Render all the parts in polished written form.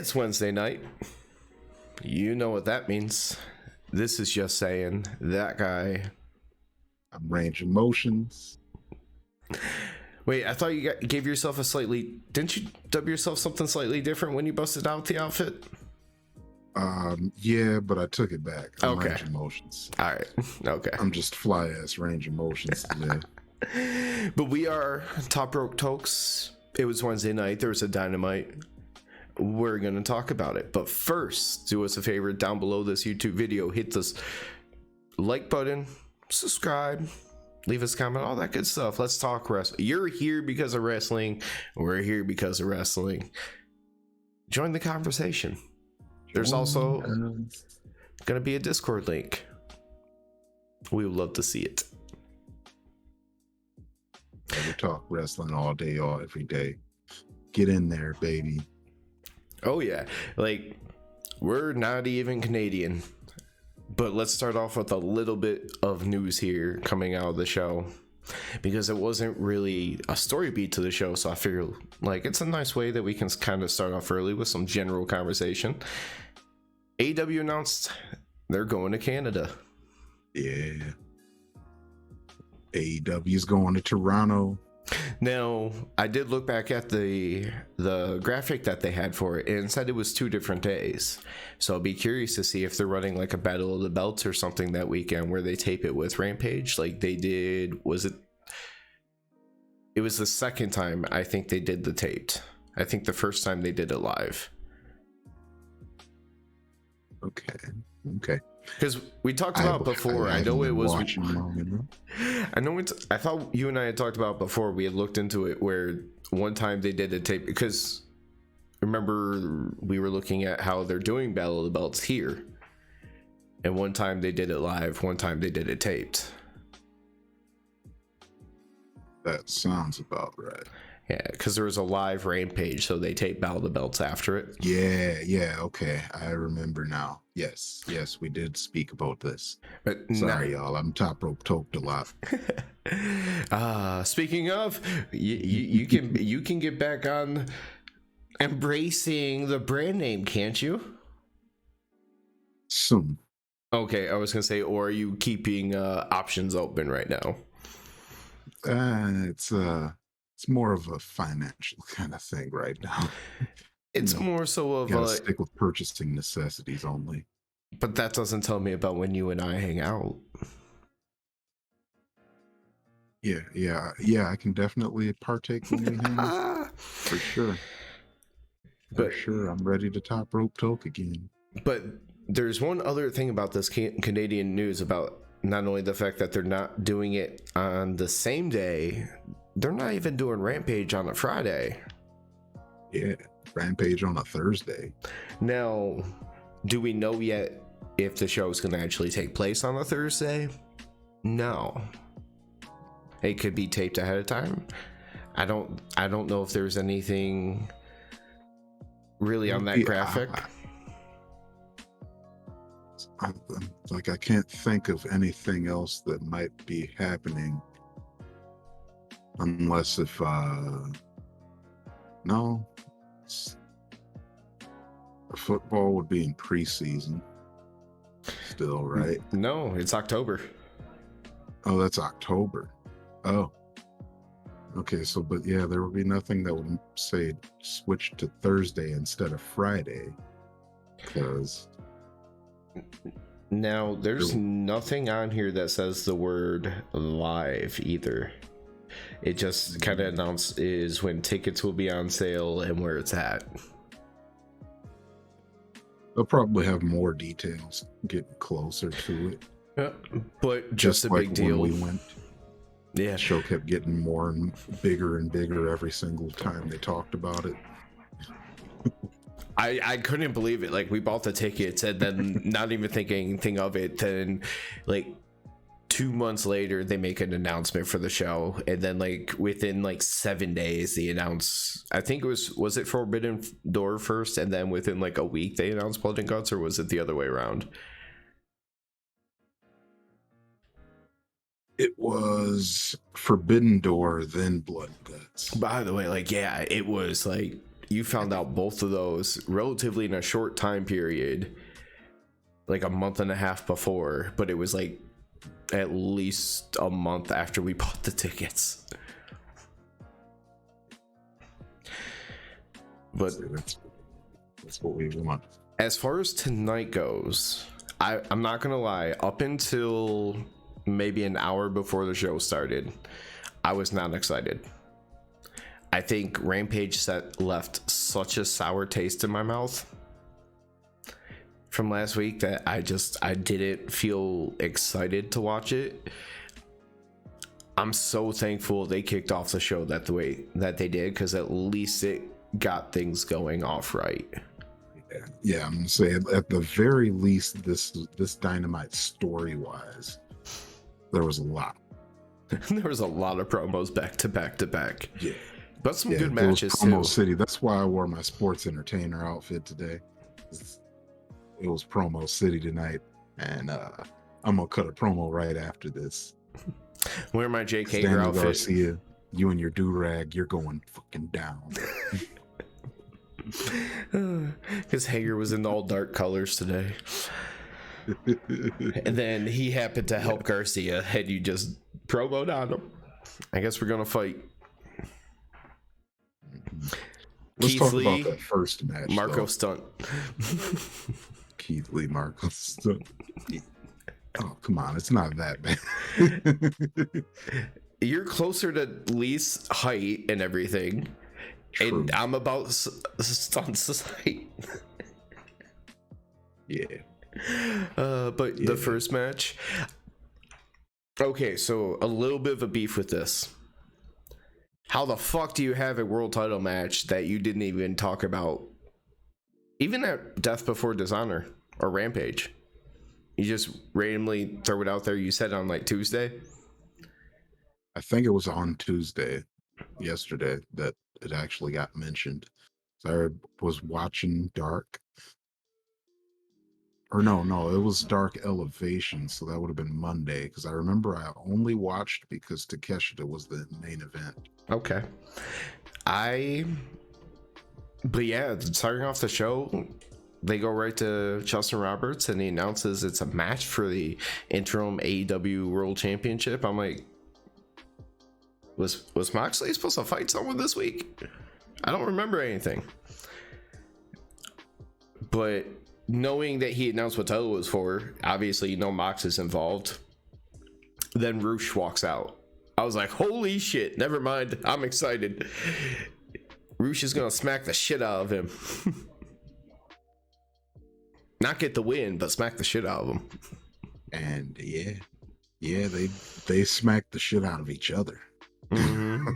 It's Wednesday night. You know what that means. This is just saying that guy. I'm Range Emotions. Wait, I thought you gave yourself a slightly... Didn't you dub yourself something slightly different when you busted out the outfit? Yeah, but I took it back. I'm Okay. Range Emotions. All right. Okay. I'm just fly-ass Range Emotions today. But we are Top Rope Tokes. It was Wednesday night. There was a Dynamite. We're going to talk about it. But first, do us a favor. Down below this YouTube video, hit this like button, subscribe, leave us a comment, all that good stuff. Let's talk wrestling. You're here because of wrestling. We're here because of wrestling. Join the conversation. There's also going to be a Discord link. We would love to see it. We talk wrestling all day, every day. Get in there, baby. Oh yeah, like we're not even Canadian, but let's start off with a little bit of news here coming out of the show, because it wasn't really a story beat to the show, so I figure like it's a nice way that we can kind of start off early with some general conversation. AEW announced they're going to Canada. Yeah. AEW's going to Toronto. Now, I did look back at the graphic that they had for it, and it said it was 2 different days. So I'll be curious to see if they're running like a Battle of the Belts or something that weekend where they tape it with Rampage like they did. It was the second time I think they did the taped. I think the first time they did it live. Okay. Because we talked about before. I know it was. I know it's. I thought you and I had talked about before. We had looked into it where one time they did a tape, because remember we were looking at how they're doing Battle of the Belts here, and one time they did it live, one time they did it taped. That sounds about right. Yeah, because there was a live Rampage, so they taped Battle of the Belts after it. Yeah, okay. I remember now. Yes, we did speak about this. But sorry, y'all. I'm Top Rope Toked a lot. Speaking of, you can get back on embracing the brand name, can't you? Soon. Okay, I was gonna say, or are you keeping options open right now? It's more of a financial kind of thing right now. It's more so of a stick with purchasing necessities only. But that doesn't tell me about when you and I hang out. Yeah. I can definitely partake when we hang out. For sure. I'm ready to Top Rope Toke again. But there's one other thing about this Canadian news about not only the fact that they're not doing it on the same day, they're not even doing Rampage on a Friday. Yeah, Rampage on a Thursday. Now, do we know yet if the show is going to actually take place on a Thursday? No. It could be taped ahead of time. I don't know if there's anything really on that graphic. I can't think of anything else that might be happening. Unless if football would be in preseason still, right? No, it's October. Oh, that's October. Oh, okay. So, but yeah, there would be nothing that would say switch to Thursday instead of Friday, because now there's nothing on here that says the word live either. It just kind of announces when tickets will be on sale and where it's at. They'll probably have more details getting closer to it. But just a like big deal. When we went. Yeah. The show kept getting more and bigger every single time they talked about it. I couldn't believe it. Like, we bought the tickets and then not even thinking anything of it. Then, like, 2 months later, they make an announcement for the show, and then like within like 7 days, they announce. I think it was it Forbidden Door first, and then within like a week they announced Blood and Guts, or was it the other way around? It was Forbidden Door, then Blood and Guts. By the way, like, yeah, it was like you found out both of those relatively in a short time period, like a month and a half before, but it was like at least a month after we bought the tickets. But that's what we want. As far as tonight goes, I'm not gonna lie, up until maybe an hour before the show started, I was not excited. I think Rampage left such a sour taste in my mouth from last week that I didn't feel excited to watch it. I'm so thankful they kicked off the show the way that they did, because at least it got things going off right. Yeah, I'm gonna say at the very least, this Dynamite story wise, there was a lot. There was a lot of promos back to back to back. Yeah, but some good matches promo too. City. That's why I wore my sports entertainer outfit today. It was promo city tonight, and I'm gonna cut a promo right after this. Wear my Jake Hager outfit. Garcia, you and your do-rag, you're going fucking down. Because Hager was in all dark colors today. And then he happened to help Garcia, and you just promoed on him. I guess we're gonna fight. Let's Keith talk Lee, about that first match. Marco Stunt. Keith Lee, Marco Stunt. Oh, come on, it's not that bad. You're closer to Lee's height and everything. True. And I'm about Stunt's height. Yeah. But yeah. The first match. Okay, so a little bit of a beef with this. How the fuck do you have a world title match that you didn't even talk about, even at Death Before Dishonor or Rampage? You just randomly throw it out there. You said on like Tuesday. I think it was on Tuesday, yesterday, that it actually got mentioned. So I was watching Dark. Or no, it was Dark Elevation, so that would have been Monday, because I remember I only watched because Takeshita was the main event. Okay. But yeah, starting off the show, they go right to Justin Roberts, and he announces it's a match for the interim AEW World Championship. I'm like, was Moxley supposed to fight someone this week? I don't remember anything. But knowing that he announced what title was for, obviously you know Mox is involved. Then Roosh walks out. I was like, holy shit, never mind, I'm excited. Roosh is gonna smack the shit out of him. Not get the win, but smack the shit out of him. And yeah, they smacked the shit out of each other. Mm-hmm.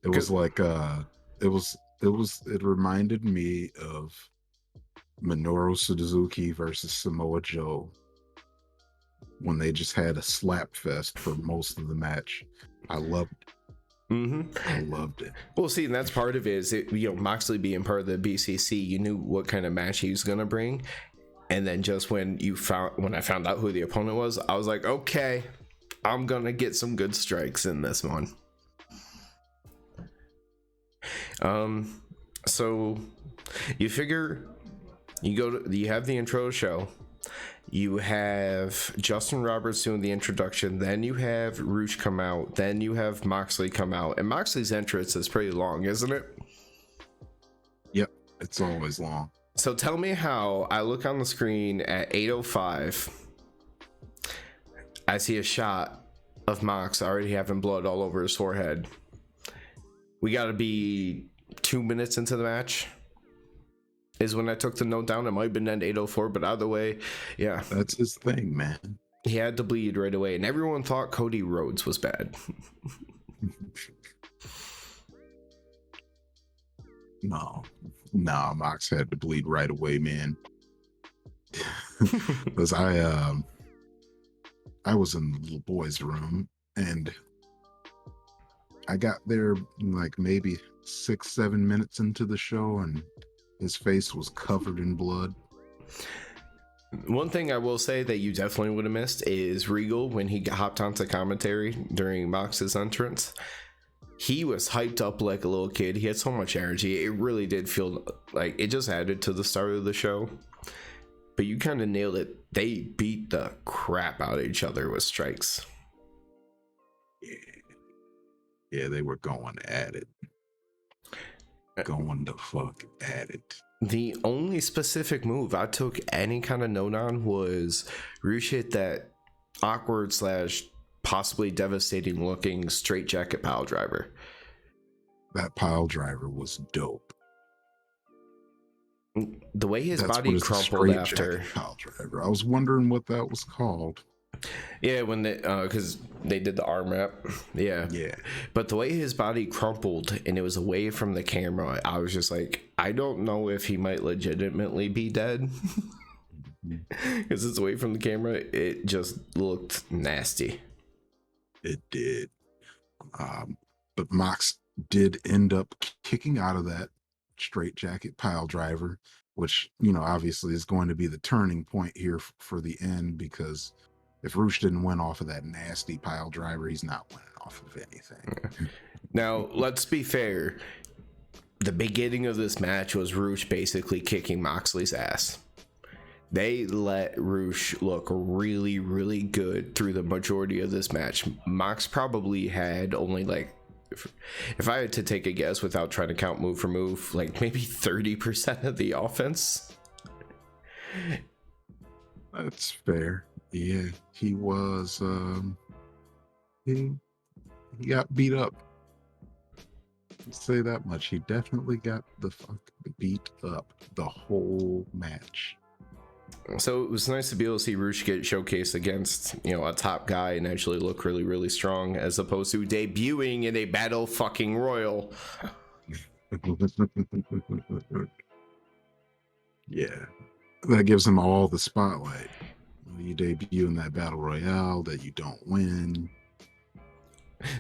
It was like it reminded me of Minoru Suzuki versus Samoa Joe when they just had a slap fest for most of the match. I loved it. Mm-hmm. I loved it. Well, see, and that's part of it. Is it, Moxley being part of the BCC, you knew what kind of match he was gonna bring, and then just when I found out who the opponent was, I was like, okay, I'm gonna get some good strikes in this one. So you figure you have the intro show, you have Justin Roberts doing the introduction, then you have Roosh come out, then you have Moxley come out, and Moxley's entrance is pretty long, isn't it? Yep, it's always long. So tell me how I look on the screen at 8:05, I see a shot of Mox already having blood all over his forehead. We gotta be 2 minutes into the match is when I took the note down. It might have been at 8:04, but either way, yeah, that's his thing, man. He had to bleed right away, and everyone thought Cody Rhodes was bad. No, Mox had to bleed right away, man. Because I was in the little boy's room, and I got there like maybe 6-7 minutes into the show, and his face was covered in blood. One thing I will say that you definitely would have missed is Regal when he hopped onto commentary during Mox's entrance. he was hyped up like a little kid. He had so much energy. It really did feel like it just added to the start of the show. But you kind of nailed it. They beat the crap out of each other with strikes. Yeah, they were going at it. Going the fuck at it. The only specific move I took any kind of note on was Rush hit that awkward / possibly devastating looking straight jacket pile driver. That pile driver was dope. The way his body crumpled after pile driver. I was wondering what that was called. Yeah, when they because they did the arm wrap. Yeah. But the way his body crumpled and it was away from the camera, I was just like, I don't know if he might legitimately be dead. Because it's away from the camera, it just looked nasty. It did. But Mox did end up kicking out of that straight jacket pile driver, which, you know, obviously is going to be the turning point here for the end, because if Rush didn't win off of that nasty pile driver, he's not winning off of anything. Now, let's be fair. The beginning of this match was Rush basically kicking Moxley's ass. They let Rush look really, really good through the majority of this match. Mox probably had only like, if I had to take a guess without trying to count move for move, like maybe 30% of the offense. That's fair. Yeah, he was he got beat up. Let's say that much. He definitely got the fuck beat up the whole match. So it was nice to be able to see Rush get showcased against, you know, a top guy and actually look really, really strong, as opposed to debuting in a battle fucking royal. Yeah, that gives him all the spotlight. You debut in that battle royale that you don't win.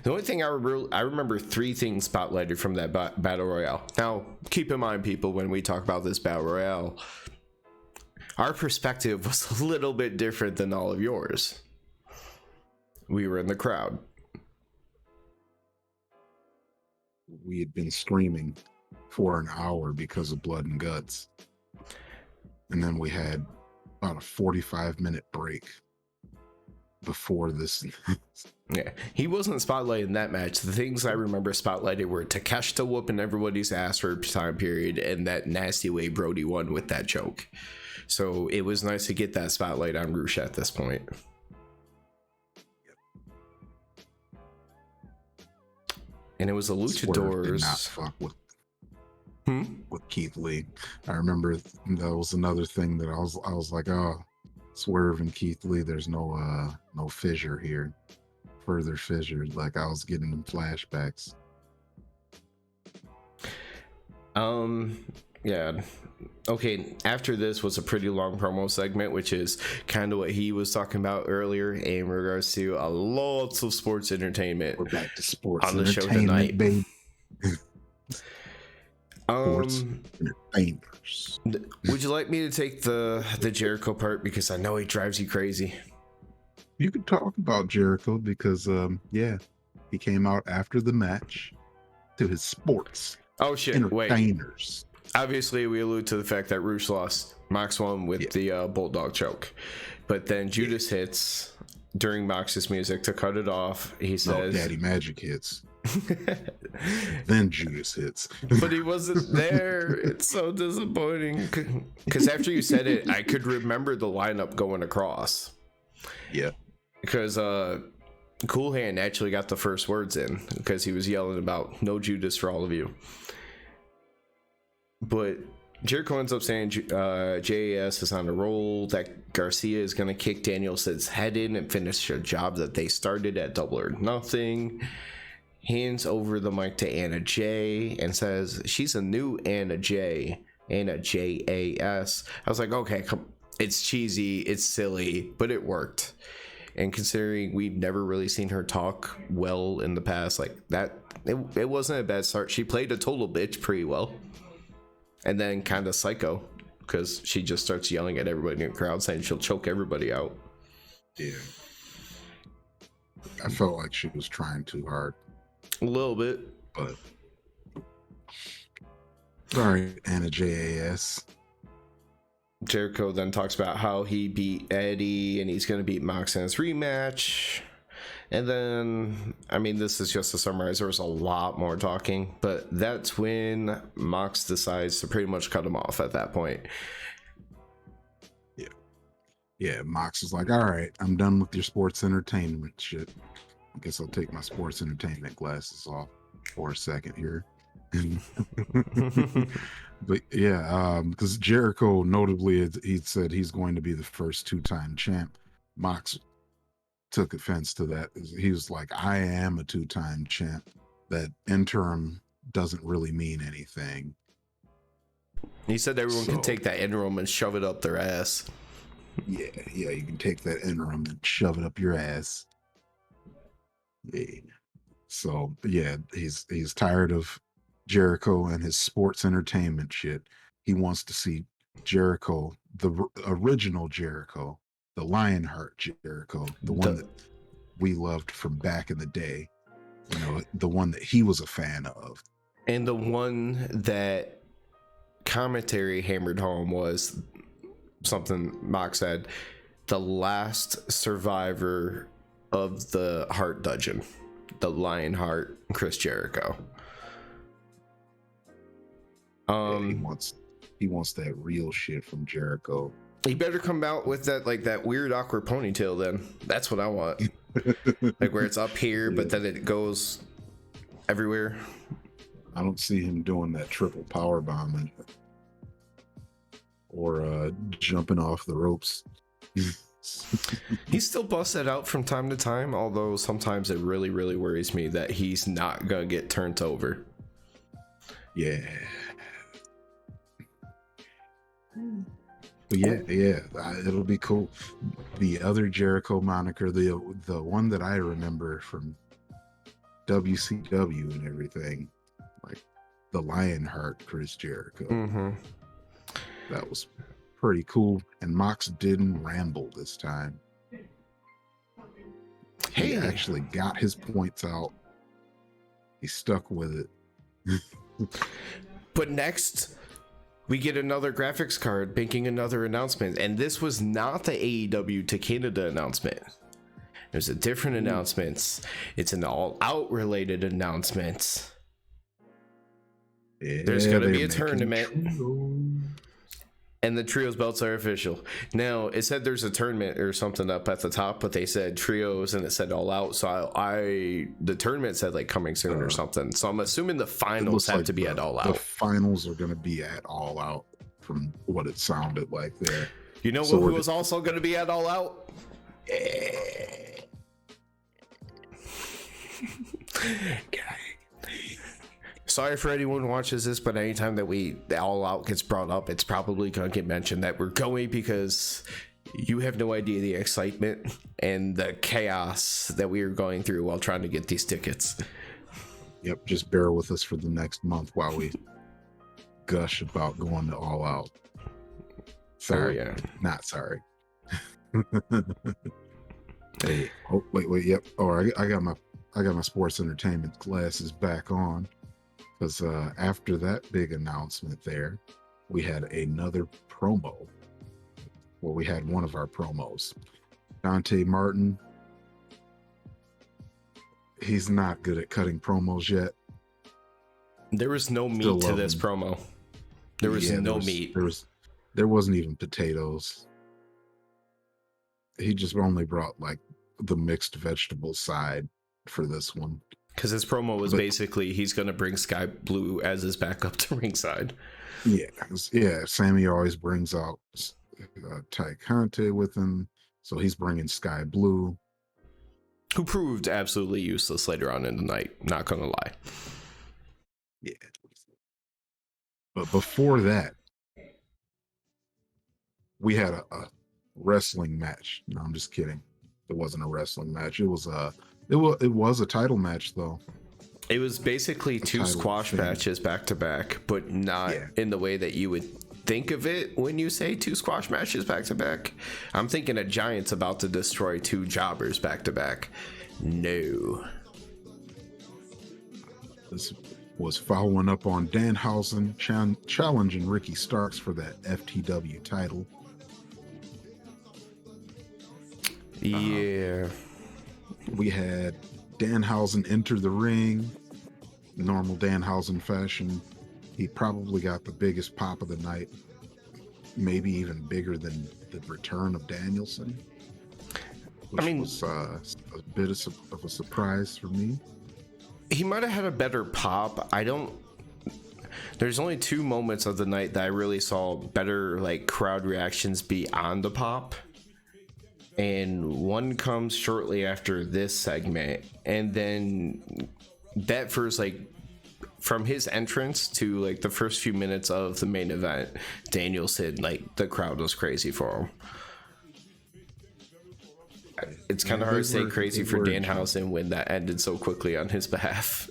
The only thing I remember 3 things spotlighted from that battle royale. Now, keep in mind, people, when we talk about this battle royale, our perspective was a little bit different than all of yours. We were in the crowd. We had been streaming for an hour because of Blood and Guts. And then we had about a 45-minute break before this. Yeah, he wasn't spotlighted in that match. The things I remember spotlighted were Takeshita whooping everybody's ass for a time period, and that nasty way Brody won with that choke. So it was nice to get that spotlight on Rush at this point. And it was the Luchadors. Did not fuck with Keith Lee. I remember that was another thing that I was like, oh, Swerve and Keith Lee, there's no fissure here. Further fissure. Like I was getting them flashbacks. Yeah. Okay, after this was a pretty long promo segment, which is kind of what he was talking about earlier in regards to lots of sports entertainment. We're back to sports on the show tonight. Baby. Sports entertainers. Would you like me to take the Jericho part, because I know he drives you crazy? You could talk about Jericho because he came out after the match to his sports entertainers. Wait. Obviously, we allude to the fact that Rush lost. Mox won with the Bulldog choke. But then Judas hits during Mox's music to cut it off. He says... No, Daddy Magic hits. Then Judas hits. But he wasn't there. It's so disappointing. Because after you said it, I could remember the lineup going across. Yeah. Because Cool Hand actually got the first words in, because he was yelling about no Judas for all of you. But Jericho ends up saying JAS is on a roll, that Garcia is going to kick Danielson's head in and finish a job that they started at Double or Nothing. Hands over the mic to Anna J and says she's a new Anna J, Anna JAS. I was like, okay, it's cheesy, it's silly, but it worked. And considering we've never really seen her talk well in the past, like that, it wasn't a bad start. She played a total bitch pretty well. And then kind of psycho, because she just starts yelling at everybody in the crowd saying she'll choke everybody out. Yeah. I felt like she was trying too hard. A little bit. But sorry, Anna JAS. Jericho then talks about how he beat Eddie and he's going to beat Mox in his rematch. And then, I mean, this is just to summarize, there was a lot more talking, but that's when Mox decides to pretty much cut him off at that point. Yeah, Mox is like, all right, I'm done with your sports entertainment shit. I guess I'll take my sports entertainment glasses off for a second here. But yeah, because Jericho notably, he said he's going to be the first two-time champ. Mox took offense to that. He was like, I am a two-time champ. That interim doesn't really mean anything. He said everyone can take that interim and shove it up their ass. Yeah, you can take that interim and shove it up your ass. Yeah. So yeah, he's tired of Jericho and his sports entertainment shit. He wants to see Jericho, the original Jericho, the Lionheart Jericho, the one that we loved from back in the day. You know, the one that he was a fan of. And the one that commentary hammered home was something Mox said, the last survivor of the Heart Dungeon, the Lionheart, Chris Jericho. Yeah, he wants that real shit from Jericho. He better come out with that weird awkward ponytail then. That's what I want. Like where it's up here, but then it goes everywhere. I don't see him doing that triple power bomb or jumping off the ropes. He still busts that out from time to time, although sometimes it really, really worries me that he's not gonna get turned over. Yeah. But yeah, it'll be cool. The other Jericho moniker, the one that I remember from WCW and everything, like the Lionheart Chris Jericho. Mm-hmm. That was pretty cool. And Mox didn't ramble this time. He actually got his points out. He stuck with it. But next, we get another graphics card making another announcement. And this was not the AEW to Canada announcement. There's a different announcement. It's an all-out related announcement. Yeah, there's going to be a tournament. And the trios belts are official. Now, it said there's a tournament or something up at the top, but they said trios and it said all out. So the tournament said like coming soon or something. So I'm assuming the finals have to be at all out. The finals are going to be at all out from what it sounded like there. You know who was also going to be at all out? Sorry for anyone who watches this, but anytime that the all out gets brought up, it's probably going to get mentioned that we're going, because you have no idea the excitement and the chaos that we are going through while trying to get these tickets. Yep, just bear with us for the next month while we gush about going to all out. Sorry, not sorry. Hey, oh, wait, yep. Oh, I got my sports entertainment glasses back on. Because after that big announcement there, we had another promo. Well, we had one of our promos. Dante Martin, he's not good at cutting promos yet. There was no meat to this promo. There was no meat. There wasn't even potatoes. He just only brought like the mixed vegetable side for this one. Because his promo was basically he's going to bring Sky Blue as his backup to ringside. Yeah. Sammy always brings out Ty Conte with him. So he's bringing Sky Blue. Who proved absolutely useless later on in the night. Not going to lie. Yeah. But before that, we had a wrestling match. No, I'm just kidding. It wasn't a wrestling match. It was a title match, though. It was basically two squash matches back to back, but not in the way that you would think of it when you say two squash matches back to back. I'm thinking a Giant's about to destroy two jobbers back to back. No. this was following up on Danhausen challenging Ricky Starks for that FTW title. Yeah. We had Danhausen enter the ring, normal Danhausen fashion. He probably got the biggest pop of the night, maybe even bigger than the return of Danielson, which was a bit of a surprise for me. He might have had a better pop. There's only 2 moments of the night that I really saw better like crowd reactions beyond the pop. And one comes shortly after this segment, and then that first, like, from his entrance to like the first few minutes of the main event, Danielson, like, the crowd was crazy for him. It's kind of hard to say crazy for Danhausen when that ended so quickly on his behalf.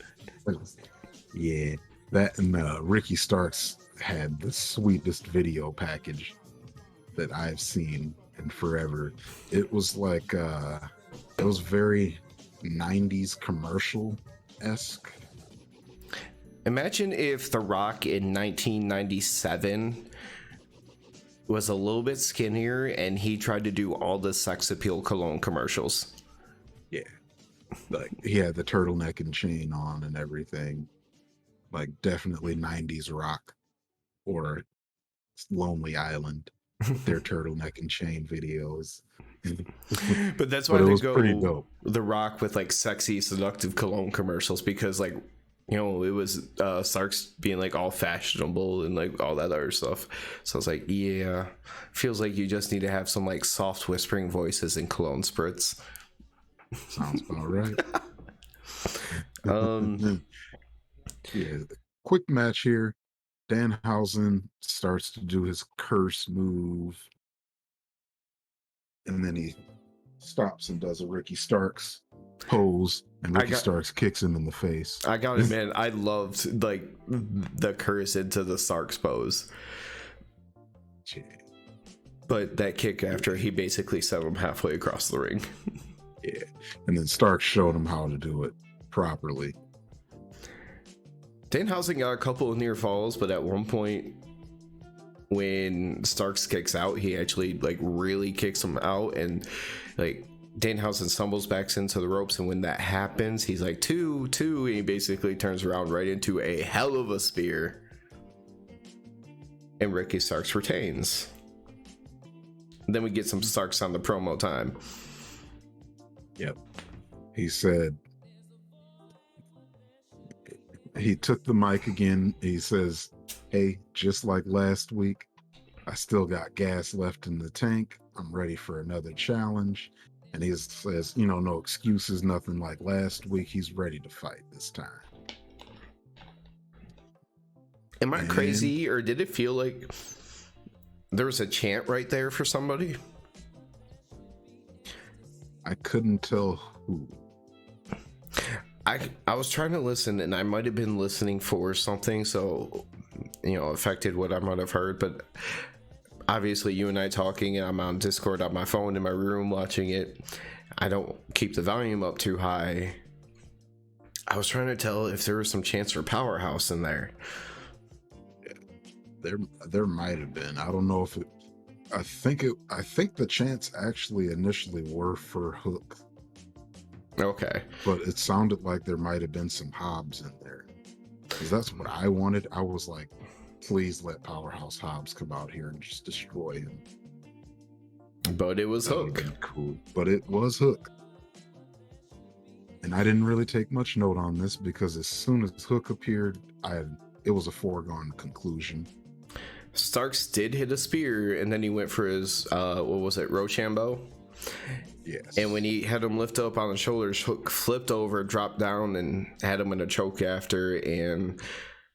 Yeah, that and Ricky Starks had the sweetest video package that I've seen in forever. It was like it was very 90s commercial-esque. Imagine if The Rock in 1997 was a little bit skinnier and he tried to do all the sex appeal cologne commercials. Yeah, like he had the turtleneck and chain on and everything. Like definitely 90s Rock or Lonely Island, their turtleneck and chain videos. But that's why they go pretty dope. The Rock with like sexy seductive cologne commercials, because like, you know, it was Starks being like all fashionable and like all that other stuff. So I was like, yeah, feels like you just need to have some like soft whispering voices and cologne spritz. Sounds about right. Yeah, quick match here. Danhausen starts to do his curse move, and then he stops and does a Ricky Starks pose, and Ricky Starks kicks him in the face. I gotta admit, I loved like the curse into the Starks pose. Yeah. But that kick after, he basically set him halfway across the ring. Yeah, and then Starks showed him how to do it properly. Danhausen got a couple of near falls, but at one point when Starks kicks out, he actually like really kicks him out, and like Danhausen stumbles back into the ropes, and when that happens, he's like two, and he basically turns around right into a hell of a spear, and Ricky Starks retains. Then we get some Starks on the promo time. Yep. He said, he took the mic again. He says, hey, just like last week, I still got gas left in the tank. I'm ready for another challenge. And he says, you know, no excuses, nothing like last week. He's ready to fight this time. Am I crazy, or did it feel like there was a chant right there for somebody? I couldn't tell who. I was trying to listen, and I might have been listening for something, so, you know, affected what I might have heard. But obviously, you and I talking, and I'm on Discord on my phone in my room watching it. I don't keep the volume up too high. I was trying to tell if there was some chance for Powerhouse in there. There might have been. I don't know if it. I think the chants actually initially were for Hook. Okay. But it sounded like there might have been some Hobbs in there, because that's what I wanted. I was like, please let Powerhouse Hobbs come out here and just destroy him. But it was Hook. Cool. But it was Hook. And I didn't really take much note on this, because as soon as Hook appeared, it was a foregone conclusion. Starks did hit a spear, and then he went for his what was it, Rochambeau? Yes. And when he had him lift up on the shoulders, Hook flipped over, dropped down, and had him in a choke after, and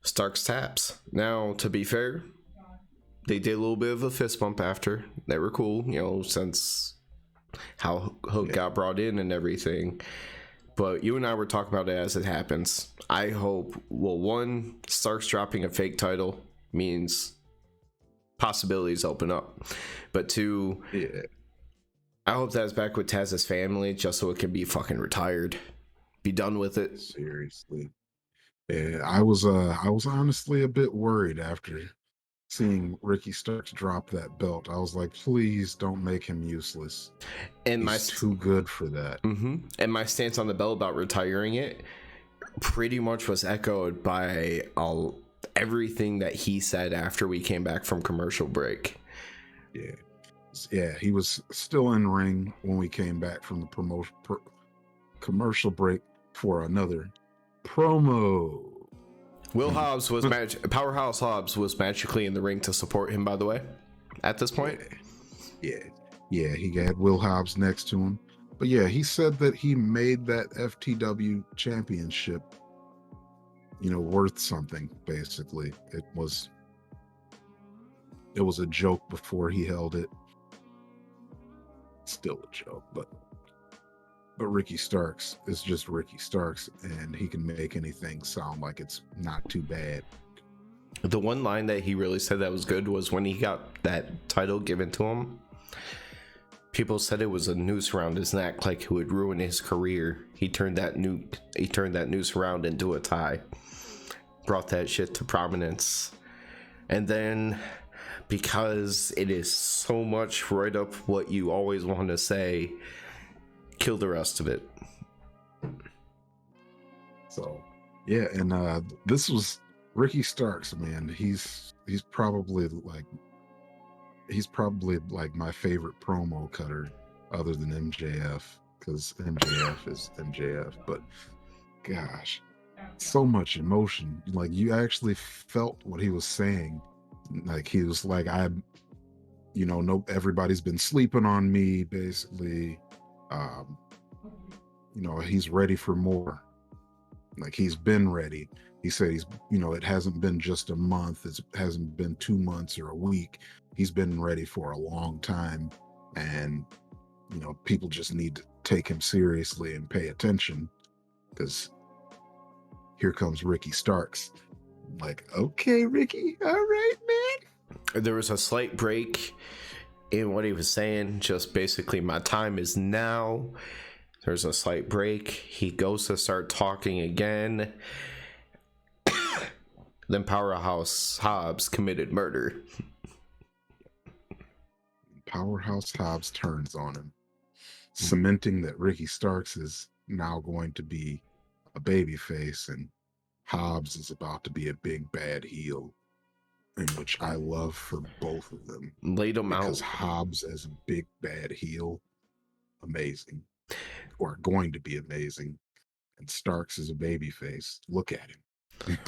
Starks taps. Now, to be fair, they did a little bit of a fist bump after. They were cool, you know, since how Hook got brought in and everything. But you and I were talking about it as it happens. I hope, well, one, Starks dropping a fake title means possibilities open up. But two, I hope that's back with Taz's family, just so it can be fucking retired. Be done with it. Seriously. Yeah, I was honestly a bit worried after seeing Ricky Starks drop that belt. I was like, please don't make him useless. And He's too good for that. and my stance on the belt about retiring it pretty much was echoed by everything that he said after we came back from commercial break. Yeah. Yeah, he was still in ring when we came back from the commercial break for another promo. Powerhouse Hobbs was magically in the ring to support him, by the way, at this point. Yeah, he had Will Hobbs next to him. But yeah, he said that he made that FTW championship, worth something, basically. It was a joke before he held it. Still a joke, but Ricky Starks is just Ricky Starks, and he can make anything sound like it's not too bad. The one line that he really said that was good was when he got that title given to him. People said it was a noose around his neck, like it would ruin his career. He turned that noose around into a tie, brought that shit to prominence, and then because it is so much right up what you always want to say, kill the rest of it. So yeah, and this was Ricky Starks, man. He's probably like my favorite promo cutter other than MJF, because MJF is MJF. But gosh, so much emotion. Like, you actually felt what he was saying. Like, he was like, no, everybody's been sleeping on me, basically. He's ready for more. Like, he's been ready. He said it hasn't been just a month. It hasn't been 2 months or a week. He's been ready for a long time. And, people just need to take him seriously and pay attention, because here comes Ricky Starks. I'm like, okay, Ricky, all right, man. There was a slight break in what he was saying, just basically, my time is now. There's a slight break. He goes to start talking again. Then Powerhouse Hobbs committed murder. Powerhouse Hobbs turns on him, cementing that Ricky Starks is now going to be a babyface, and Hobbs is about to be a big bad heel, in which I love for both of them. Laid him out. Because Hobbs as a big bad heel, amazing, or going to be amazing, and Starks is a babyface. Look at him.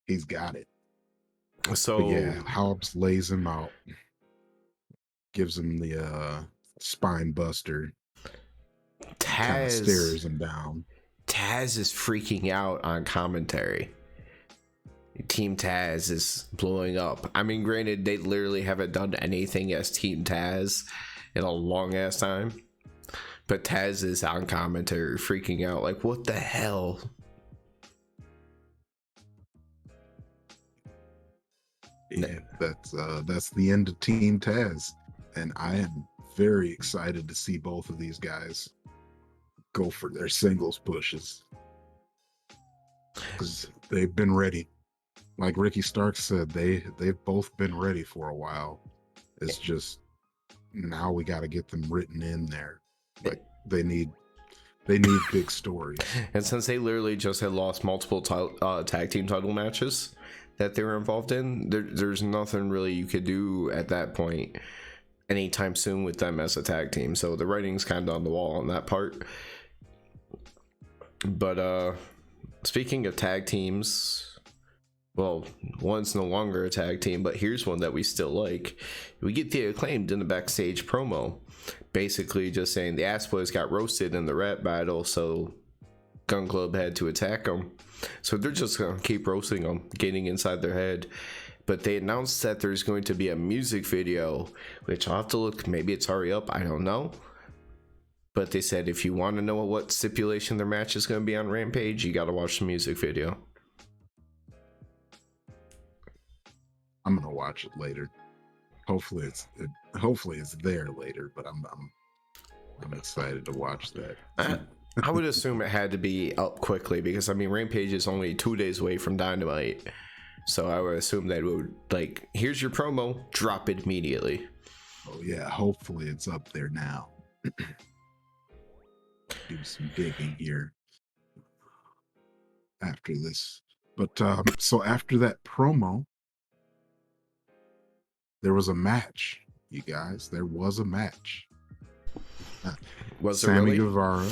He's got it. So but yeah, Hobbs lays him out, gives him the spine buster, kind of stares him down. Taz is freaking out on commentary. Team Taz is blowing up. I mean, granted, they literally haven't done anything as Team Taz in a long ass time, but Taz is on commentary freaking out like, what the hell? Yeah, that's the end of Team Taz, and I am very excited to see both of these guys go for their singles pushes, because they've been ready. Like Ricky Starks said, they've both been ready for a while. It's just now we got to get them written in there. Like, they need big stories. And since they literally just had lost multiple tag team title matches that they were involved in, there's nothing really you could do at that point anytime soon with them as a tag team. So the writing's kind of on the wall on that part. But speaking of tag teams, well, one's no longer a tag team, but here's one that we still like. We get the Acclaimed in the backstage promo, basically just saying the Ass Boys got roasted in the rap battle, so Gun Club had to attack them. So they're just gonna keep roasting them, getting inside their head. But they announced that there's going to be a music video, which I'll have to look. Maybe it's already up, I don't know. But they said if you want to know what stipulation their match is going to be on Rampage, you got to watch the music video. I'm gonna watch it later. Hopefully it's there later. But I'm excited to watch that. I would assume it had to be up quickly because, I mean, Rampage is only 2 days away from Dynamite. So I would assume that it would, like, here's your promo, drop it immediately. Oh, yeah. Hopefully it's up there now. Do some digging here after this. But so after that promo, there was a match, you guys. There was a match. Was Sammy it really? Guevara.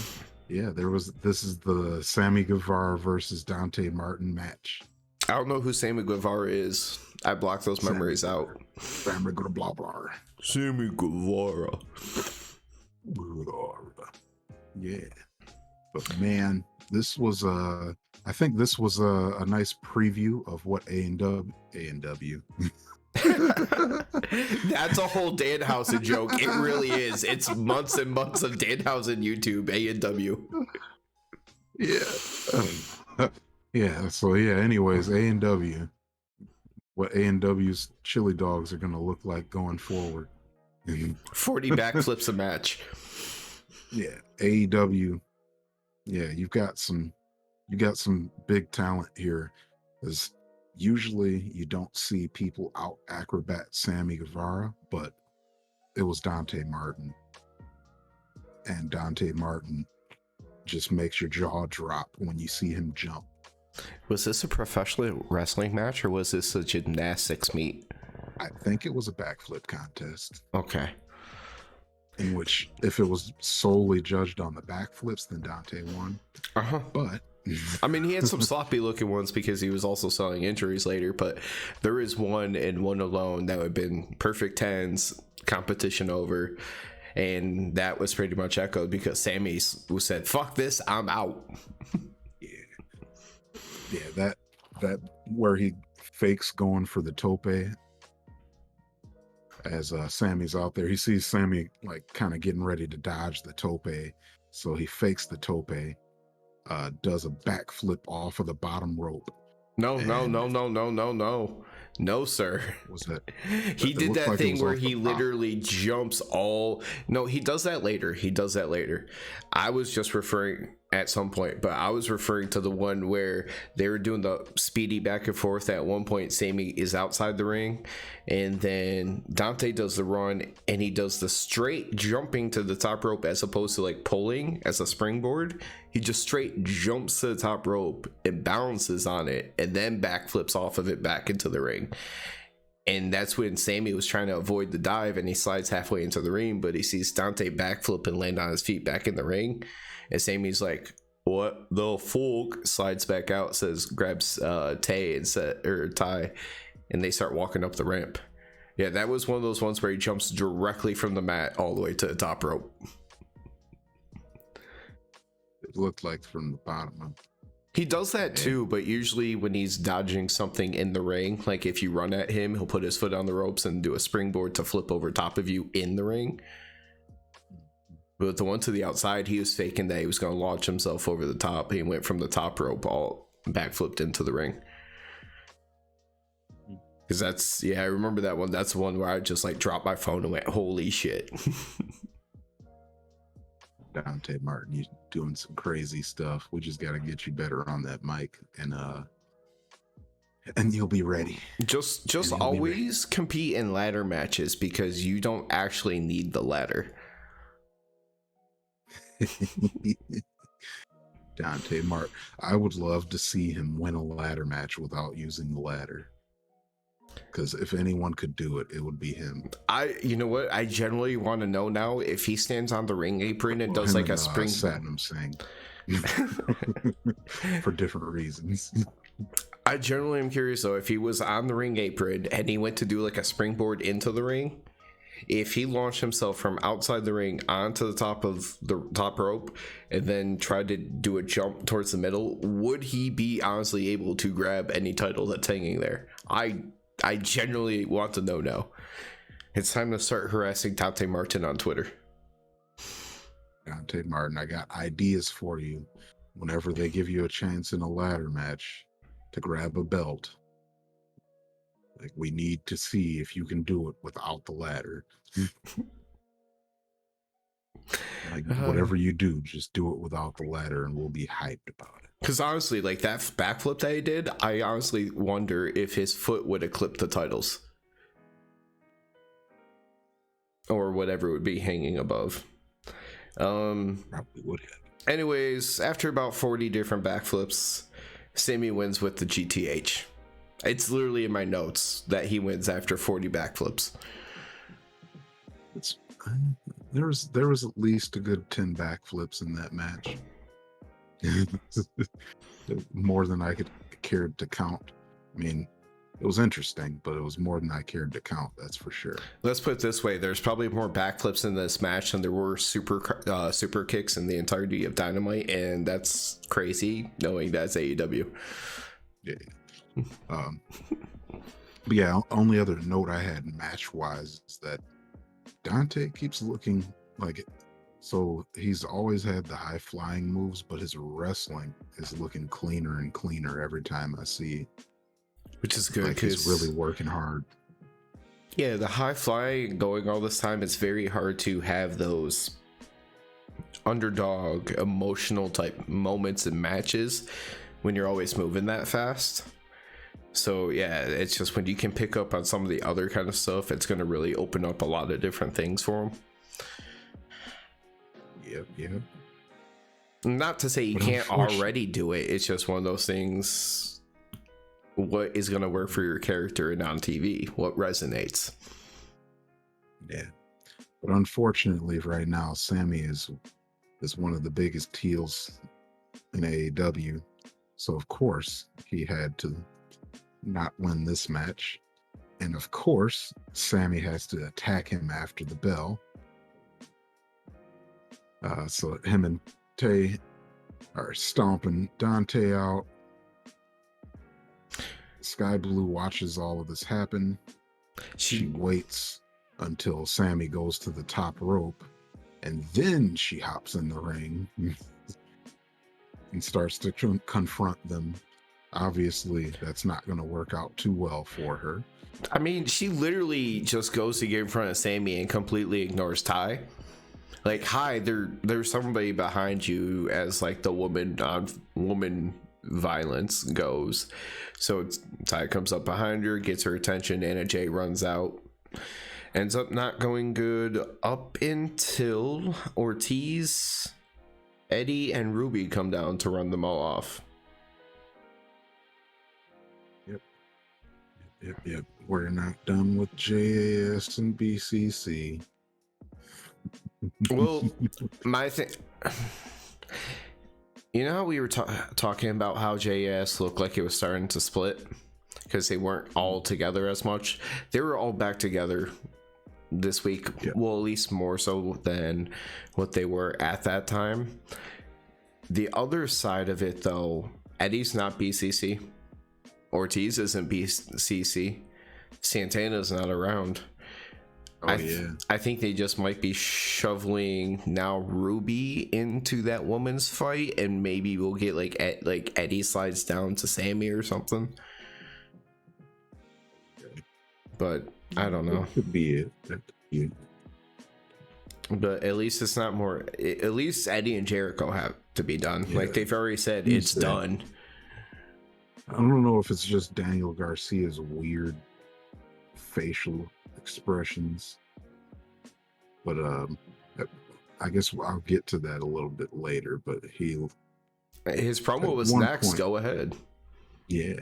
Yeah, there was. This is the Sammy Guevara versus Dante Martin match. I don't know who Sammy Guevara is. I blocked those memories out. Sammy Guevara. Sammy Guevara. Yeah. But man, this was I think this was a nice preview of what A&W. That's a whole Danhausen joke. It really is. It's months and months of Danhausen YouTube, A&W. Yeah. Yeah. So yeah, anyways, A&W. What A&W's chili dogs are gonna look like going forward. 40 backflips a match. Yeah. AEW. Yeah, you got some big talent here. Because usually you don't see people out acrobat Sammy Guevara, but it was Dante Martin. And Dante Martin just makes your jaw drop when you see him jump. Was this a professional wrestling match or was this a gymnastics meet? I think it was a backflip contest. Okay. In which, if it was solely judged on the backflips, then Dante won. Uh-huh. But I mean, he had some sloppy looking ones because he was also selling injuries later, but there is one and one alone that would have been perfect 10s, competition over, and that was pretty much echoed because Sammy said, fuck this, I'm out. Yeah, that where he fakes going for the tope as Sammy's out there. He sees Sammy like kind of getting ready to dodge the tope, so he fakes the tope, does a backflip off of the bottom rope. No, sir. Was that? He did that thing where he literally jumps all. No, he does that later. I was just referring at some point, but I was referring to the one where they were doing the speedy back and forth. At one point, Sammy is outside the ring, and then Dante does the run, and he does the straight jumping to the top rope as opposed to like pulling as a springboard. He just straight jumps to the top rope and balances on it, and then backflips off of it back into the ring. And that's when Sammy was trying to avoid the dive, and he slides halfway into the ring, but he sees Dante backflip and land on his feet back in the ring. And Sammy's like, what the fuck? Slides back out, grabs Ty, and they start walking up the ramp. Yeah, that was one of those ones where he jumps directly from the mat all the way to the top rope. It looked like from the bottom. He does that too, but usually when he's dodging something in the ring, like if you run at him, he'll put his foot on the ropes and do a springboard to flip over top of you in the ring. But the one to the outside, he was faking that he was going to launch himself over the top. He went from the top rope all backflipped into the ring. Because I remember that one. That's the one where I just like dropped my phone and went, holy shit. Dante Martin, you doing some crazy stuff. We just got to get you better on that mic, and you'll be ready. Just always compete in ladder matches because you don't actually need the ladder. Dante Martin, I would love to see him win a ladder match without using the ladder. Because if anyone could do it, it would be him. You know what? I generally want to know now if he stands on the ring apron and does like a spring. Satnam Singh. For different reasons. I generally am curious though, if he was on the ring apron and he went to do like a springboard into the ring, if he launched himself from outside the ring onto the top of the top rope and then tried to do a jump towards the middle, would he be honestly able to grab any title that's hanging there? I genuinely want to know now. It's time to start harassing Dante Martin on Twitter. Dante Martin, I got ideas for you. Whenever they give you a chance in a ladder match to grab a belt, like, we need to see if you can do it without the ladder. Like, whatever you do, just do it without the ladder and we'll be hyped about it. Because honestly, like that backflip that he did, I honestly wonder if his foot would have clipped the titles. Or whatever would be hanging above. Probably would have. Anyways, after about 40 different backflips, Sammy wins with the GTH. It's literally in my notes that he wins after 40 backflips. There was at least a good 10 backflips in that match. More than I cared to count. I mean, it was interesting, but it was more than I cared to count, that's for sure. Let's put it this way, there's probably more backflips in this match than there were super kicks in the entirety of Dynamite, and that's crazy knowing that's AEW. Yeah. But yeah, only other note I had match wise is that Dante keeps looking like it. So he's always had the high flying moves, but his wrestling is looking cleaner and cleaner every time I see. Which is good, like he's really working hard. Yeah, the high flying going all this time, it's very hard to have those underdog emotional type moments and matches when you're always moving that fast. So yeah, it's just when you can pick up on some of the other kind of stuff, it's going to really open up a lot of different things for him. Yep. Not to say you can't already do it. It's just one of those things. What is going to work for your character and on TV? What resonates? Yeah. But unfortunately right now, Sammy is one of the biggest heels in AEW. So of course he had to not win this match. And of course, Sammy has to attack him after the bell. So him and Tay are stomping Dante out. Sky Blue watches all of this happen. She waits until Sammy goes to the top rope, and then she hops in the ring and starts to confront them. Obviously, that's not going to work out too well for her. I mean, she literally just goes to get in front of Sammy and completely ignores Ty. Like, hi, there's somebody behind you, as like the woman violence goes. So Ty comes up behind her, gets her attention, Anna Jay runs out. Ends up not going good up until Ortiz, Eddie, and Ruby come down to run them all off. Yep. We're not done with JAS and BCC. Well, my thing, you know how we were talking about how JAS looked like it was starting to split because they weren't all together as much. They were all back together this week. Yeah. Well, at least more so than what they were at that time. The other side of it, though, Eddie's not BCC. Ortiz isn't BCC. Santana's not around. I think they just might be shoveling now Ruby into that woman's fight, and maybe we'll get like Eddie slides down to Sammy or something. But I don't know. That could be it. But at least it's not more. At least Eddie and Jericho have to be done. Yeah. Like they've already said, it's done. I don't know if it's just Daniel Garcia's weird facial expressions, but I guess I'll get to that a little bit later. But his promo was next. Point, go ahead. Yeah,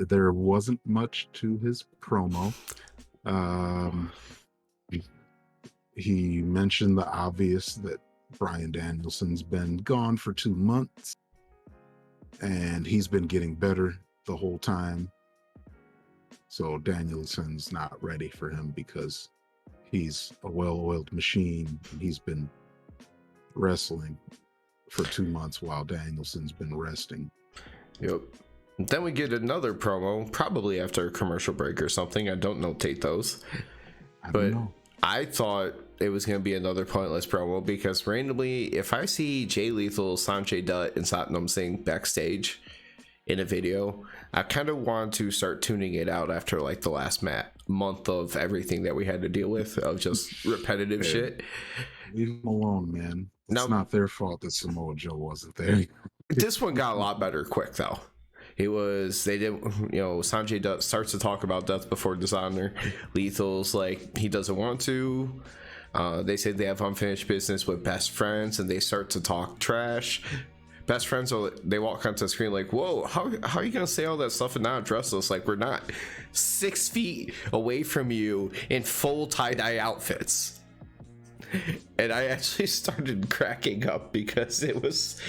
there wasn't much to his promo. He mentioned the obvious that Bryan Danielson's been gone for 2 months and he's been getting better the whole time. So Danielson's not ready for him because he's a well-oiled machine and he's been wrestling for 2 months while Danielson's been resting. Yep. Then we get another promo, probably after a commercial break or something. I don't notate those. I thought it was going to be another pointless promo because randomly, if I see Jay Lethal, Sanjay Dutt, and Satnam Singh backstage, in a video. I kind of want to start tuning it out after like the last month of everything that we had to deal with of just repetitive shit. Leave them alone, man. It's not their fault that Samoa Joe wasn't there. This one got a lot better quick though. Sanjay starts to talk about death before dishonor. Lethal's like he doesn't want to. They say they have unfinished business with best friends, and they start to talk trash. Best friends, they walk onto the screen like, whoa, how are you gonna say all that stuff and not address us? Like, we're not 6 feet away from you in full tie-dye outfits. And I actually started cracking up because it was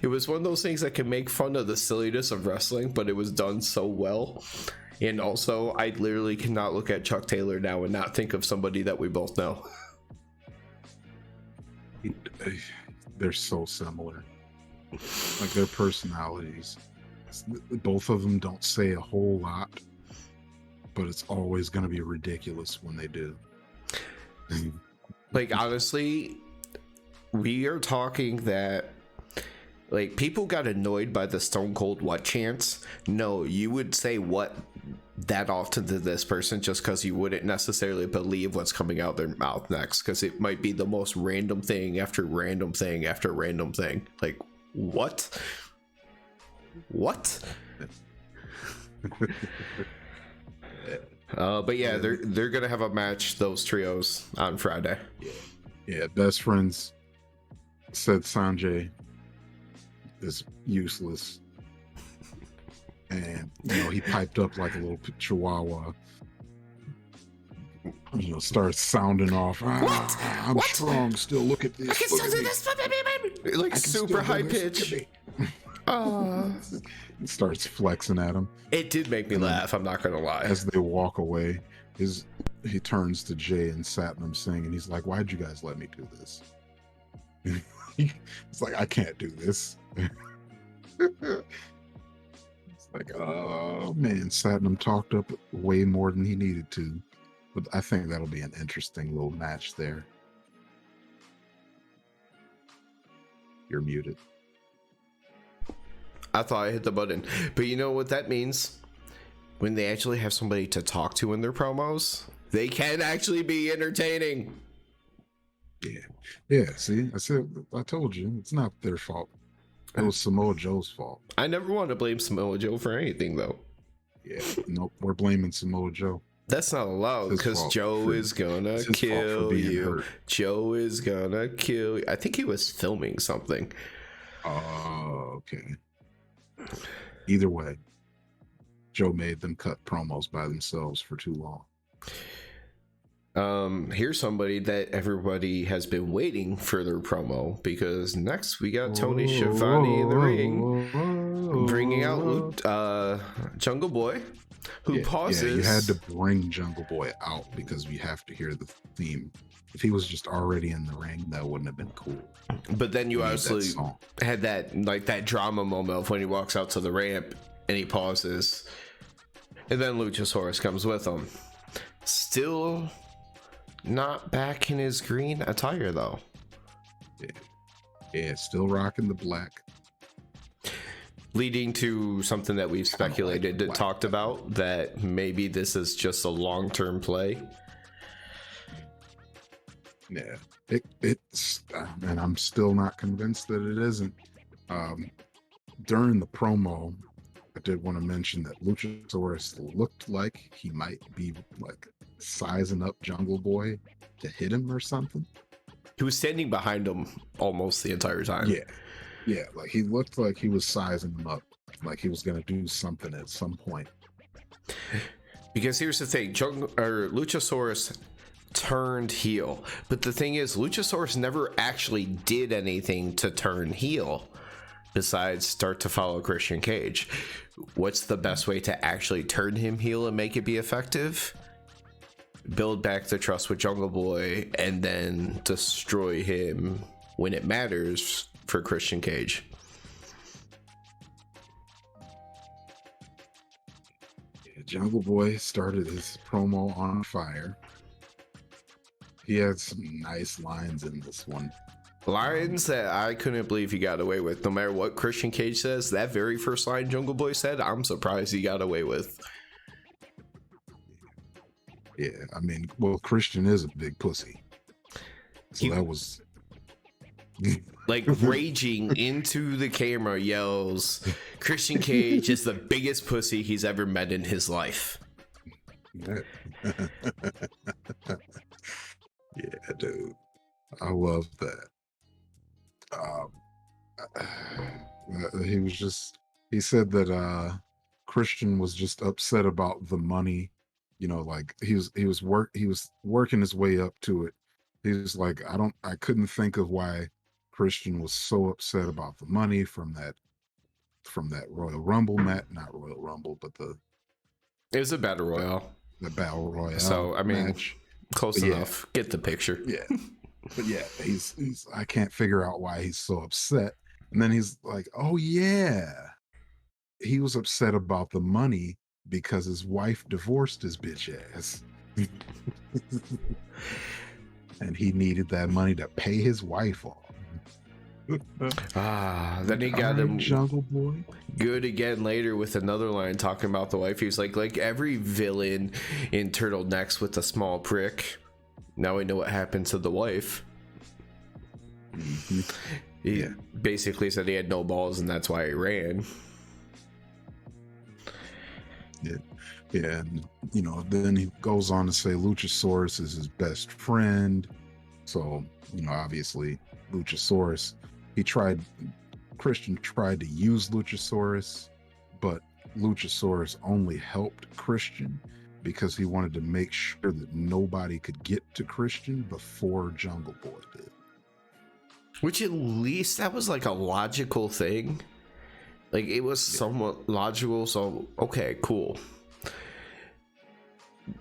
one of those things that can make fun of the silliness of wrestling, but it was done so well. And also, I literally cannot look at Chuck Taylor now and not think of somebody that we both know. They're so similar. Like their personalities. Both of them don't say a whole lot, but it's always going to be ridiculous when they do. Like, honestly, we are talking that, like, people got annoyed by the Stone Cold What chants. No, you would say what that often to this person just because you wouldn't necessarily believe what's coming out their mouth next, because it might be the most random thing after random thing after random thing. Like, what? But yeah, they're gonna have a match, those trios, on Friday. Yeah, best friends said Sanjay is useless, and he piped up like a little chihuahua. Starts sounding off. I'm strong still. Look at this. I can still do this. Like super high pitch. Starts flexing at him. It did make me laugh, I'm not gonna lie. As they walk away, he turns to Jay and Satnam Singh, and he's like, "Why'd you guys let me do this?" It's like, I can't do this. It's like, oh man, Satnam talked up way more than he needed to. But I think that'll be an interesting little match there. You're muted. I thought I hit the button. But you know what that means? When they actually have somebody to talk to in their promos, they can actually be entertaining. Yeah, see? I told you, it's not their fault. It was Samoa Joe's fault. I never want to blame Samoa Joe for anything, though. Yeah, nope, we're blaming Samoa Joe. That's not allowed, because Joe is gonna kill you. Joe is gonna kill you. I think he was filming something. Oh, okay. Either way, Joe made them cut promos by themselves for too long. Here's somebody that everybody has been waiting for their promo, because next we got Tony Schiavone in the ring, bringing out Jungle Boy, who pauses. Yeah, you had to bring Jungle Boy out because we have to hear the theme. If he was just already in the ring, that wouldn't have been cool. But then you obviously had that drama moment of when he walks out to the ramp and he pauses, and then Luchasaurus comes with him. Still not back in his green attire though. Yeah, still rocking the black. Leading to something that we've speculated and talked about, that maybe this is just a long-term play. Yeah, it's and I'm still not convinced that it isn't. During the promo, I did want to mention that Luchasaurus looked like he might be like sizing up Jungle Boy to hit him or something. He was standing behind him almost the entire time. Yeah, like he looked like he was sizing him up, like he was gonna do something at some point. Because here's the thing, Luchasaurus turned heel, but the thing is, Luchasaurus never actually did anything to turn heel besides start to follow Christian Cage. What's the best way to actually turn him heel and make it be effective? Build back the trust with Jungle Boy and then destroy him when it matters for Christian Cage. Jungle Boy started his promo on fire. He had some nice lines in this one. Lines that I couldn't believe he got away with. No matter what Christian Cage says, that very first line Jungle Boy said, I'm surprised he got away with. Yeah, I mean, well, Christian is a big pussy. So that was like raging into the camera, yells, Christian Cage is the biggest pussy he's ever met in his life. Yeah, dude. I love that. He said that Christian was just upset about the money, like he was working his way up to it. He was like, I couldn't think of why Christian was so upset about the money from that Royal Rumble not Royal Rumble, but it was a battle royale. The battle royale. So I mean, match. close enough. Get the picture. Yeah. But yeah, he's I can't figure out why he's so upset. And then he's like, oh yeah, he was upset about the money because his wife divorced his bitch ass. And he needed that money to pay his wife off. Then he got him Jungle Boy good again later with another line talking about the wife. He was like every villain in Turtlenecks with a small prick. Now we know what happened to the wife. He basically said he had no balls and that's why he ran. Yeah, and then he goes on to say Luchasaurus is his best friend. So, obviously Luchasaurus, Christian tried to use Luchasaurus, but Luchasaurus only helped Christian because he wanted to make sure that nobody could get to Christian before Jungle Boy did. Which at least that was like a logical thing. Like it was somewhat logical, so okay, cool.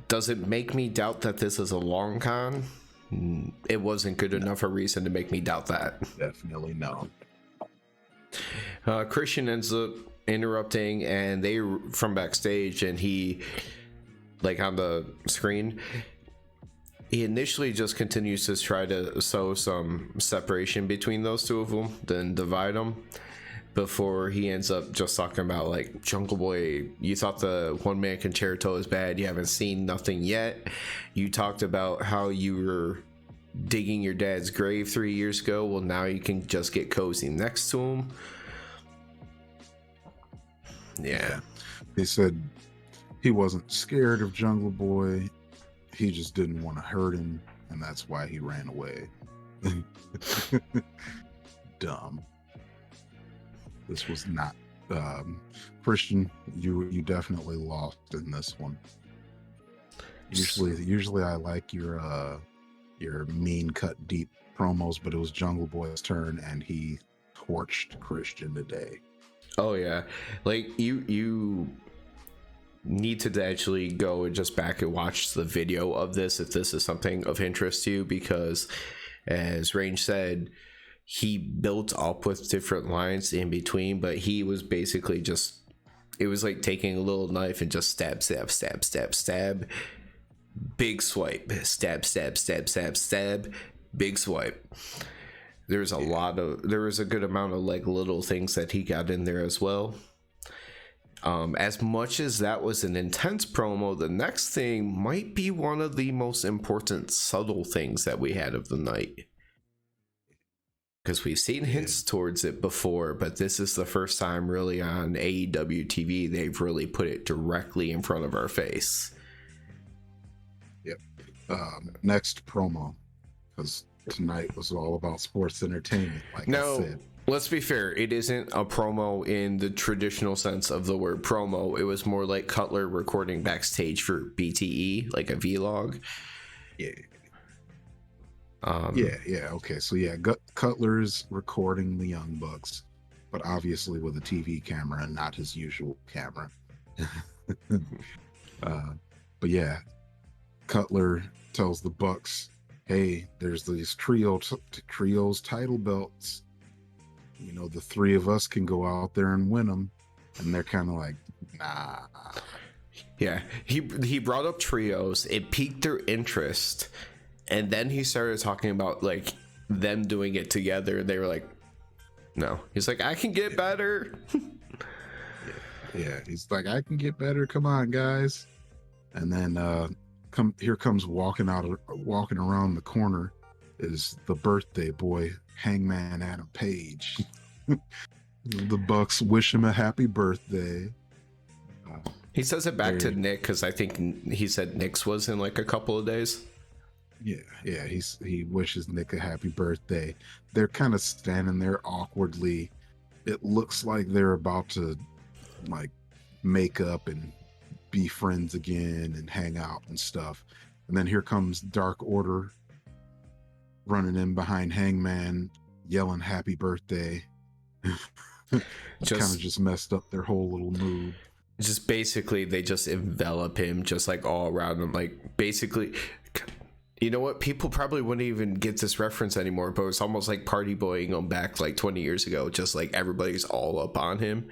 Does it make me doubt that this is a long con? It wasn't good enough a reason to make me doubt that. Definitely no. Christian ends up interrupting, and they from backstage, and he, like on the screen, he initially just continues to try to sow some separation between those two of them, then divide them, before he ends up just talking about like, Jungle Boy, you thought the one man concerto is bad, you haven't seen nothing yet. You talked about how you were digging your dad's grave 3 years ago, well now you can just get cozy next to him. Yeah. He said he wasn't scared of Jungle Boy, he just didn't want to hurt him, and that's why he ran away. Dumb. This was not Christian. You definitely lost in this one. Usually I like your mean cut deep promos, but it was Jungle Boy's turn, and he torched Christian today. Oh yeah, like you need to actually go and just back and watch the video of this if this is something of interest to you, because as Range said, he built up with different lines in between, but he was basically just, it was like taking a little knife and just stab, stab, stab, stab, stab, big swipe, stab, stab, stab, stab, stab, big swipe. There was a good amount of like little things that he got in there as well. As much as that was an intense promo, the next thing might be one of the most important subtle things that we had of the night. Because we've seen hints towards it before, but this is the first time really on AEW TV they've really put it directly in front of our face. Yep. Next promo, because tonight was all about sports entertainment, like I said. Let's be fair, it isn't a promo in the traditional sense of the word promo. It was more like Cutler recording backstage for BTE, like a vlog. Yeah. Okay, so Cutler's recording the Young Bucks, but obviously with a TV camera and not his usual camera. But yeah, Cutler tells the Bucks, hey, there's these trios title belts, the three of us can go out there and win them. And they're kind of like, nah. Yeah, he brought up trios, it piqued their interest. And then he started talking about like them doing it together. They were like, no. He's like, I can get better. Yeah, he's like, I can get better. Come on, guys. And then here comes walking around the corner is the birthday boy, Hangman Adam Page. The Bucks wish him a happy birthday. He says it back to Nick because I think he said Nick's was in like a couple of days. Yeah, he wishes Nick a happy birthday. They're kind of standing there awkwardly. It looks like they're about to like make up and be friends again and hang out and stuff. And then here comes Dark Order running in behind Hangman, yelling happy birthday. Kind of just messed up their whole little mood. Just basically they just envelop him just like all around him, like basically, you know what, people probably wouldn't even get this reference anymore, but it's almost like Party Boying him back like 20 years ago, just like everybody's all up on him,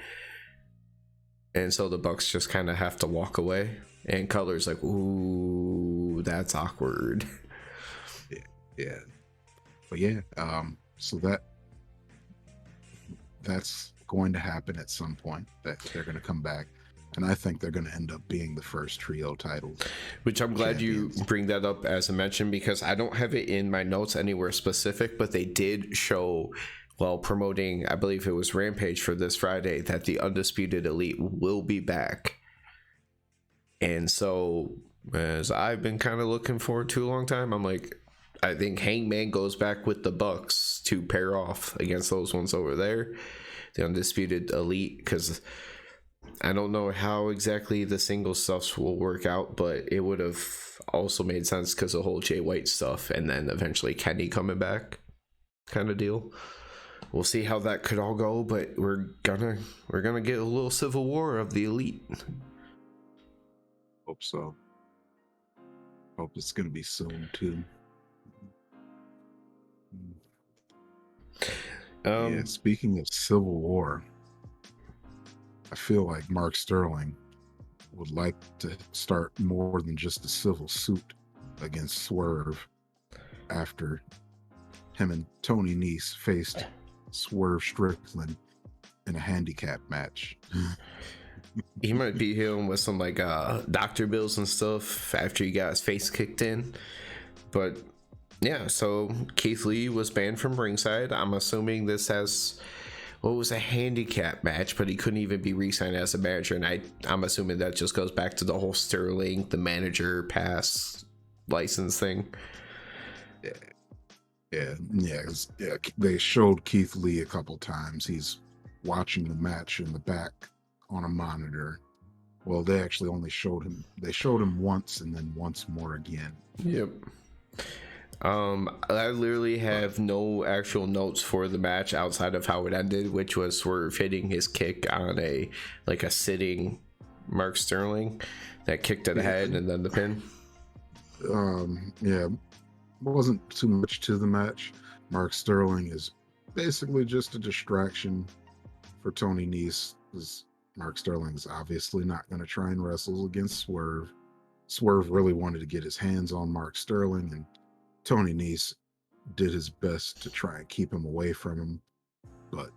and so the Bucks just kind of have to walk away, and Cutler's like, ooh, that's awkward. Yeah, but so that's going to happen at some point, that they're going to come back, and I think they're going to end up being the first trio titles. Which I'm glad you bring that up as a mention, because I don't have it in my notes anywhere specific, but they did show, while promoting, I believe it was Rampage for this Friday, that the Undisputed Elite will be back. And so, as I've been kind of looking forward to a long time, I'm like, I think Hangman goes back with the Bucks to pair off against those ones over there, the Undisputed Elite, because I don't know how exactly the single stuff will work out, but it would have also made sense because the whole Jay White stuff, and then eventually Kenny coming back kind of deal. We'll see how that could all go, but we're gonna get a little civil war of the Elite. Hope so. Hope it's gonna be soon too. Speaking of Civil War, I feel like Mark Sterling would like to start more than just a civil suit against Swerve after him and Tony Nese faced Swerve Strickland in a handicap match. He might be healing with some like doctor bills and stuff after he got his face kicked in. But yeah, so Keith Lee was banned from ringside. I'm assuming this has what was a handicap match, but he couldn't even be re-signed as a manager, and I'm assuming that just goes back to the whole Sterling, the manager pass license thing. Yeah. They showed Keith Lee a couple times. He's watching the match in the back on a monitor. Well, they actually only showed him. They showed him once and then once more again. Yep. I literally have no actual notes for the match outside of how it ended, which was Swerve hitting his kick on a sitting Mark Sterling that kicked to the head and then the pin. Wasn't too much to the match. Mark Sterling is basically just a distraction for Tony Nese, because Mark Sterling is obviously not going to try and wrestle against Swerve. Swerve really wanted to get his hands on Mark Sterling, and Tony Nese did his best to try and keep him away from him, but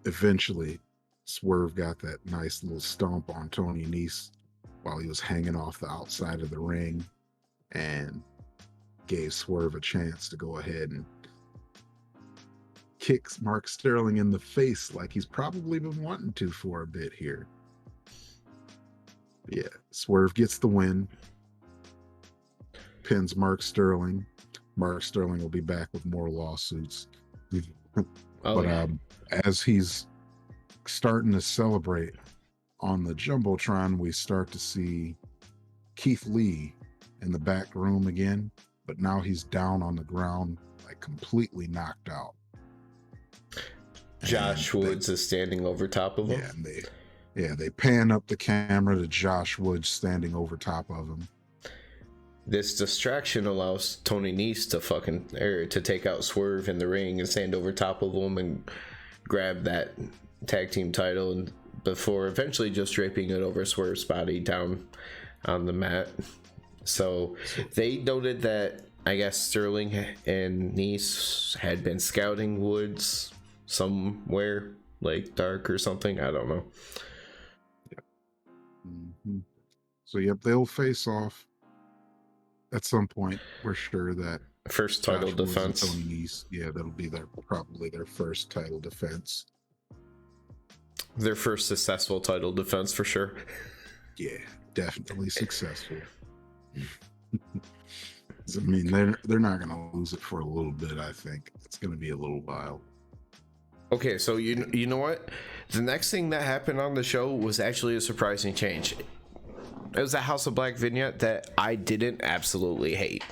eventually Swerve got that nice little stomp on Tony Nese while he was hanging off the outside of the ring, and gave Swerve a chance to go ahead and kick Mark Sterling in the face like he's probably been wanting to for a bit here. Yeah, Swerve gets the win, pins Mark Sterling. Mark Sterling will be back with more lawsuits. As he's starting to celebrate on the Jumbotron, we start to see Keith Lee in the back room again, but now he's down on the ground, like completely knocked out. Josh Woods is standing over top of him. They pan up the camera to Josh Woods standing over top of him. This distraction allows Tony Nese to take out Swerve in the ring and stand over top of him and grab that tag team title, and before eventually just draping it over Swerve's body down on the mat. So they noted that I guess Sterling and Nice had been scouting Woods somewhere, like dark or something. I don't know. Mm-hmm. So yep, they'll face off at some point. We're sure that First title Josh Woods and defense. Tony Nese, yeah, that'll be probably their first title defense. Their first successful title defense for sure. Yeah, definitely successful. I mean, they're not gonna lose it for a little bit. I think it's gonna be a little while. Okay, so you know what? The next thing that happened on the show was actually a surprising change. It was a House of Black vignette that I didn't absolutely hate.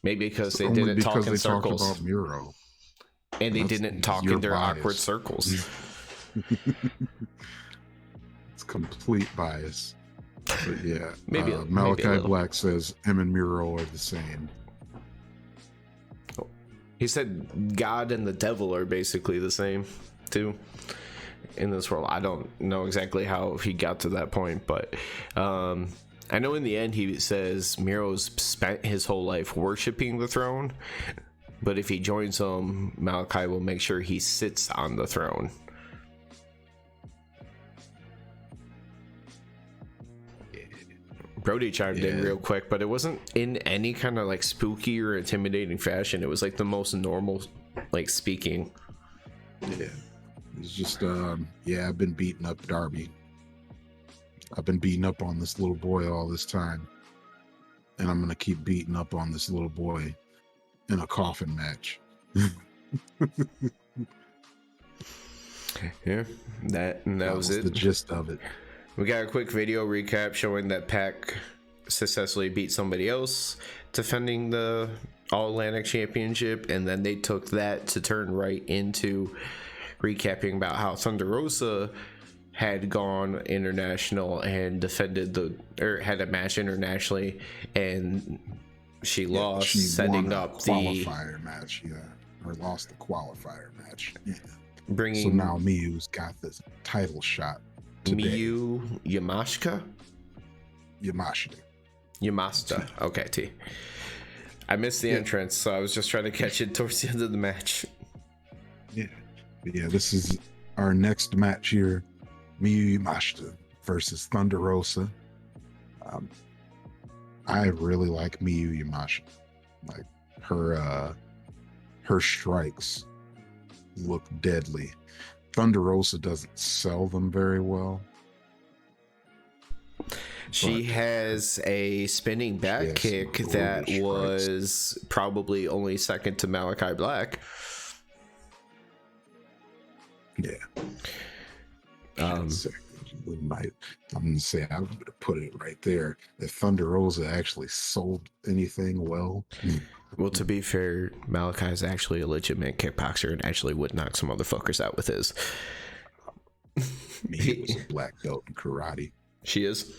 Maybe because they didn't talk in circles. Talked about Miro. And they didn't talk in their bias. awkward circles. It's complete bias. But yeah, maybe Malachi Black says him and Miro are the same. He said God and the devil are basically the same too in this world. I don't know exactly how he got to that point, but I know in the end he says Miro's spent his whole life worshiping the throne, but if he joins them, Malachi will make sure he sits on the throne. Brody chimed in real quick, but it wasn't in any kind of like spooky or intimidating fashion. It was like the most normal, like speaking. Yeah, it's just I've been beating up Darby. I've been beating up on this little boy all this time, and I'm gonna keep beating up on this little boy in a coffin match. Yeah, that was it. The gist of it. We got a quick video recap showing that Pac successfully beat somebody else, defending the All-Atlantic Championship, and then they took that to turn right into recapping about how Thunder Rosa had gone international and defended had a match internationally, and she lost, she setting won up the qualifier match, or lost the qualifier match. Yeah. Bringing so now Miyu's got this title shot. Today. Miyu Yamashita. Okay, T. I missed the entrance, so I was just trying to catch it towards the end of the match. Yeah, this is our next match here. Miyu Yamashita versus Thunder Rosa. I really like Miyu Yamashita. Like her strikes look deadly. Thunder Rosa doesn't sell them very well. She has a spinning back kick that was probably only second to Malachi Black. Yeah. I'm gonna say I'm gonna put it right there. If Thunder Rosa actually sold anything well. Well, to be fair, Malachi is actually a legitimate kickboxer and actually would knock some motherfuckers out with his. He was a black belt in karate. She is?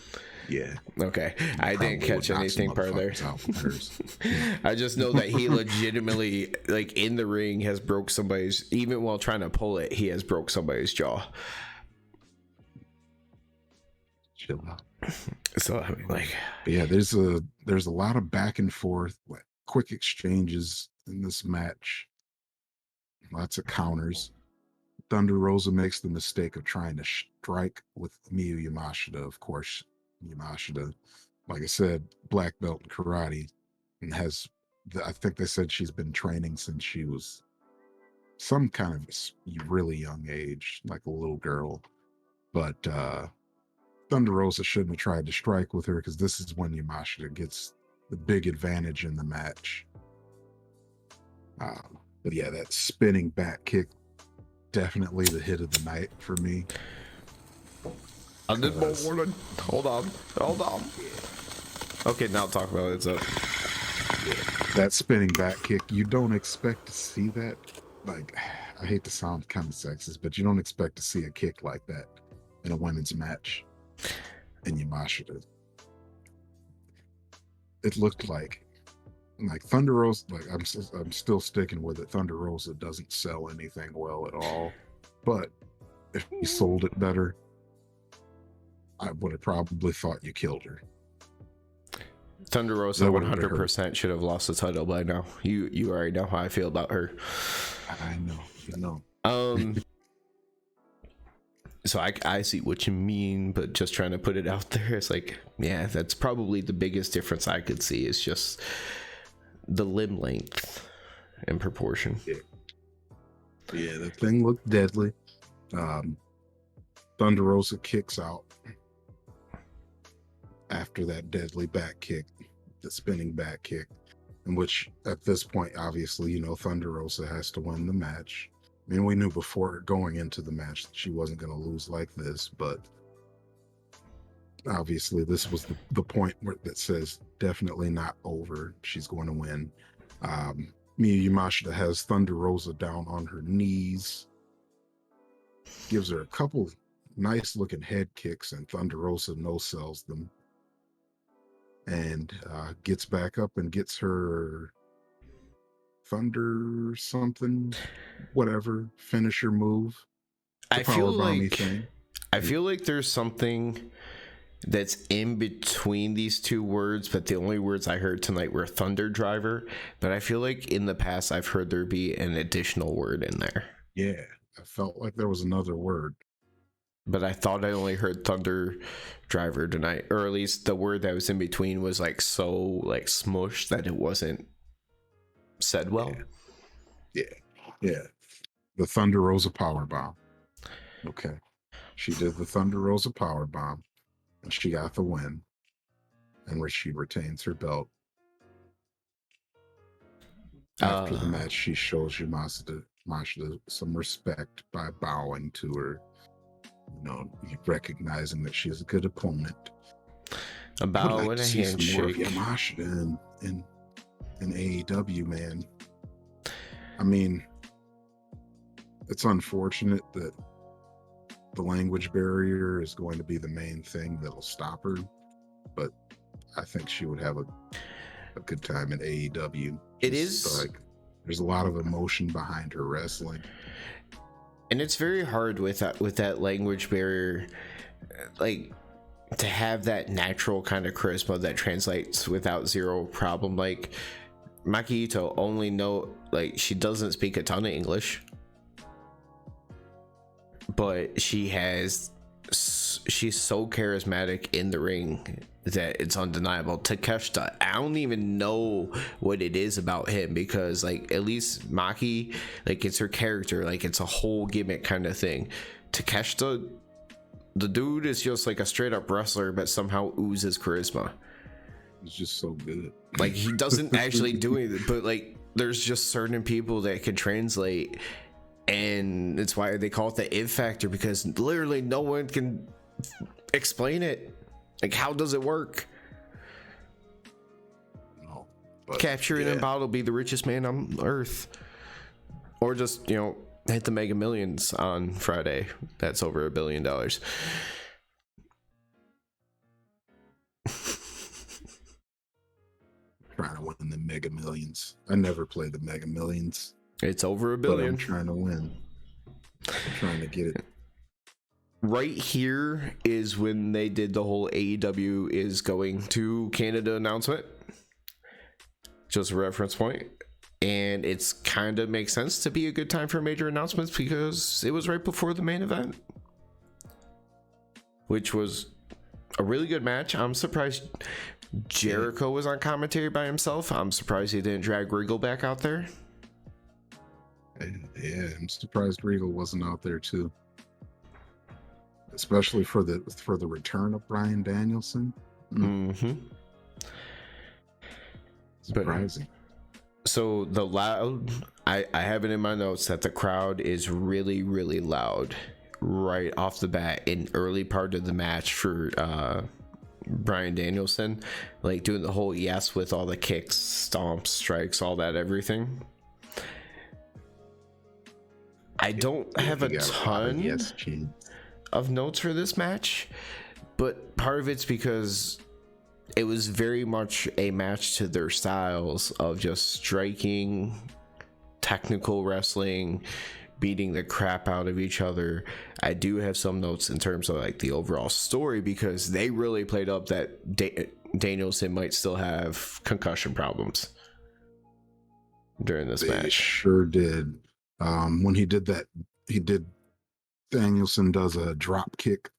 Yeah. Okay. I didn't catch anything further. I just know that he legitimately, like in the ring, has broke somebody's, even while trying to pull it, he has broke somebody's jaw. Chill out. So I mean, like, but yeah, there's a lot of back and forth, like quick exchanges in this match. Lots of counters. Thunder Rosa makes the mistake of trying to strike with Miyu Yamashita. Of course, Yamashita, like I said, black belt in karate, and I think they said she's been training since she was some kind of really young age, like a little girl. But Thunder Rosa shouldn't have tried to strike with her, because this is when Yamashita gets the big advantage in the match. But yeah, that spinning back kick, definitely the hit of the night for me. I did more warning. Hold on. Okay, now talk about it. So that spinning back kick, you don't expect to see that. Like, I hate to sound kind of sexist, but you don't expect to see a kick like that in a women's match. And Yamashita, it looked like Thunder Rosa. Like, I'm still sticking with it. Thunder Rosa doesn't sell anything well at all. But if he sold it better, I would have probably thought you killed her. Thunder Rosa That would've been 100% should have lost the title by now. You already know how I feel about her. I know. So I see what you mean, but just trying to put it out there, it's like, yeah, that's probably the biggest difference I could see is just the limb length and proportion. Yeah, the thing looked deadly. Thunder Rosa kicks out after that deadly back kick, the spinning back kick, in which at this point, obviously, you know, Thunder Rosa has to win the match. I mean, we knew before going into the match that she wasn't going to lose like this, but obviously this was the point where that says definitely not over. She's going to win. Miyu Yamashita has Thunder Rosa down on her knees, gives her a couple nice looking head kicks, and Thunder Rosa no sells them, and gets back up and gets her Thunder something, whatever finisher move. I feel like there's something that's in between these two words, but the only words I heard tonight were Thunder Driver. But I feel like in the past I've heard there be an additional word in there. Yeah, I felt like there was another word, but I thought I only heard Thunder Driver tonight, or at least the word that was in between was like so like smushed that it wasn't said well. Yeah. The Thunder Rosa Powerbomb. Okay. She did the Thunder Rosa Powerbomb, and she got the win, and where she retains her belt. After the match, she shows Yamashita some respect by bowing to her, you know, recognizing that she is a good opponent. A bow and a handshake. Some more of Yamashita in AEW, man. I mean, it's unfortunate that the language barrier is going to be the main thing that'll stop her, but I think she would have a good time in AEW. It is like there's a lot of emotion behind her wrestling, and it's very hard with that language barrier, like to have that natural kind of charisma that translates without zero problem. Like Maki Ito only like she doesn't speak a ton of English, but she's so charismatic in the ring that it's undeniable. Takeshita, I don't even know what it is about him, because like at least Maki, like it's her character, like it's a whole gimmick kind of thing. Takeshita, the dude is just like a straight up wrestler, but somehow oozes charisma. He's just so good. Like he doesn't actually do anything, but like there's just certain people that can translate, and it's why they call it the it factor, because literally no one can explain it. Like, how does it work? No, capturing him out will be the richest man on earth, or just, you know, hit the Mega Millions on Friday. That's over $1 billion. Trying to win the Mega Millions. I never play the Mega Millions. It's over $1 billion. I'm trying to win. I'm trying to get it. Right here is when they did the whole AEW is going to Canada announcement. Just a reference point. And it's kind of makes sense to be a good time for major announcements, because it was right before the main event, which was a really good match. I'm surprised Jericho was on commentary by himself. I'm surprised he didn't drag Regal back out there. Yeah, I'm surprised Regal wasn't out there too. Especially for the return of Bryan Danielson. Mm-hmm. Surprising. So the loud, I have it in my notes that the crowd is really, really loud right off the bat in early part of the match for Bryan Danielson, like doing the whole yes with all the kicks, stomps, strikes, all that, everything. I don't have a ton of notes for this match, but part of it's because it was very much a match to their styles of just striking, technical wrestling, beating the crap out of each other. I do have some notes in terms of like the overall story, because they really played up that Danielson might still have concussion problems during this They match. sure did. When he did that, Danielson does a drop kick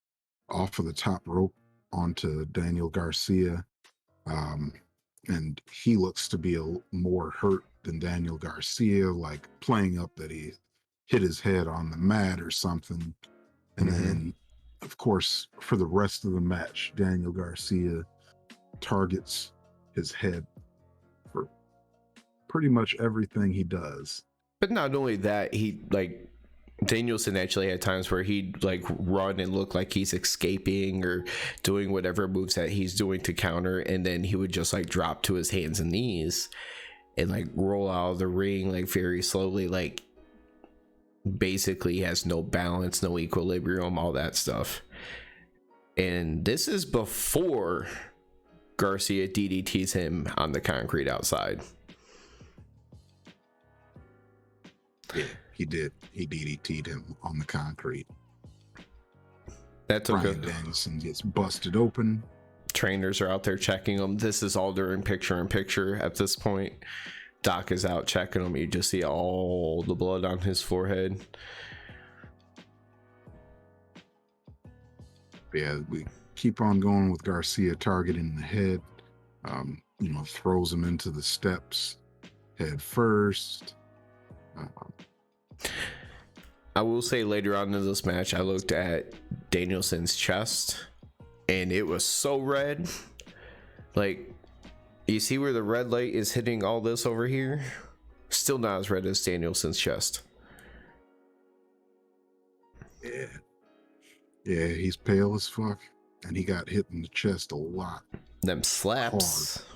off of the top rope onto Daniel Garcia. And he looks to be more hurt than Daniel Garcia, like playing up that he hit his head on the mat or something. And then, of course, for the rest of the match, Daniel Garcia targets his head for pretty much everything he does. But not only that, Danielson actually had times where he'd like run and look like he's escaping or doing whatever moves that he's doing to counter, and then he would just like drop to his hands and knees and like roll out of the ring like very slowly, like basically has no balance, no equilibrium, all that stuff. And this is before Garcia DDTs him on the concrete outside. Yeah, he did. He DDT'd him on the concrete. That took Bryan Danielson gets busted open. Trainers are out there checking him. This is all during picture-in-picture at this point. Doc is out checking him. You just see all the blood on his forehead. Yeah, we keep on going with Garcia targeting the head. Throws him into the steps head first. I will say later on in this match, I looked at Danielson's chest and it was so red. Like, you see where the red light is hitting all this over here? Still not as red as Danielson's chest. Yeah. Yeah, he's pale as fuck. And he got hit in the chest a lot. Them slaps. Hard.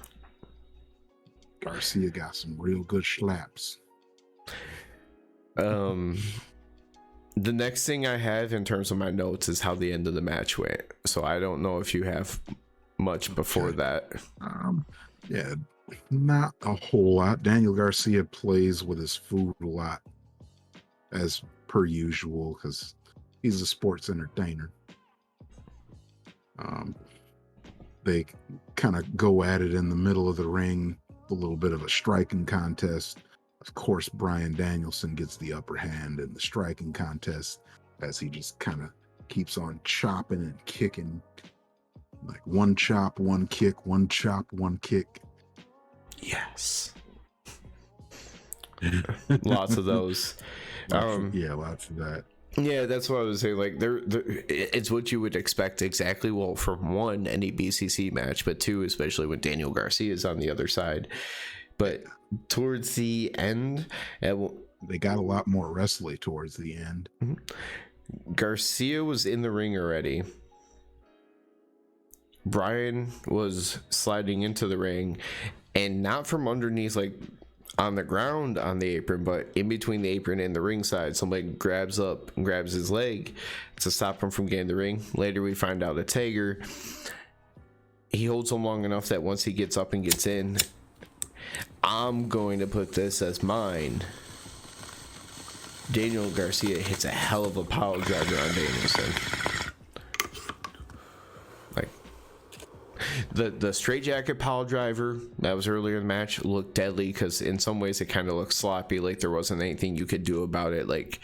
Garcia got some real good slaps. The next thing I have in terms of my notes is how the end of the match went. So I don't know if you have much before that. Yeah, not a whole lot. Daniel Garcia plays with his food a lot, as per usual, because he's a sports entertainer. They kind of go at it in the middle of the ring, a little bit of a striking contest. Of course, Bryan Danielson gets the upper hand in the striking contest as he just kind of keeps on chopping and kicking. Like one chop, one kick, one chop, one kick. Yes. Lots of those. Lots of that. Yeah, that's what I was saying. Like, it's what you would expect exactly. Well, from one, any BCC match, but two, especially when Daniel Garcia is on the other side. But towards the end, they got a lot more wrestling towards the end. Garcia was in the ring already. Bryan was sliding into the ring, and not from underneath, like on the ground on the apron, but in between the apron and the ringside. Somebody grabs up and grabs his leg to stop him from getting the ring. Later we find out it's Hager. He holds him long enough that once he gets up and gets in, I'm going to put this as mine. Daniel Garcia hits a hell of a power driver on Danielson. Like, the straightjacket power driver that was earlier in the match looked deadly, because in some ways it kind of looked sloppy, like there wasn't anything you could do about it. Like,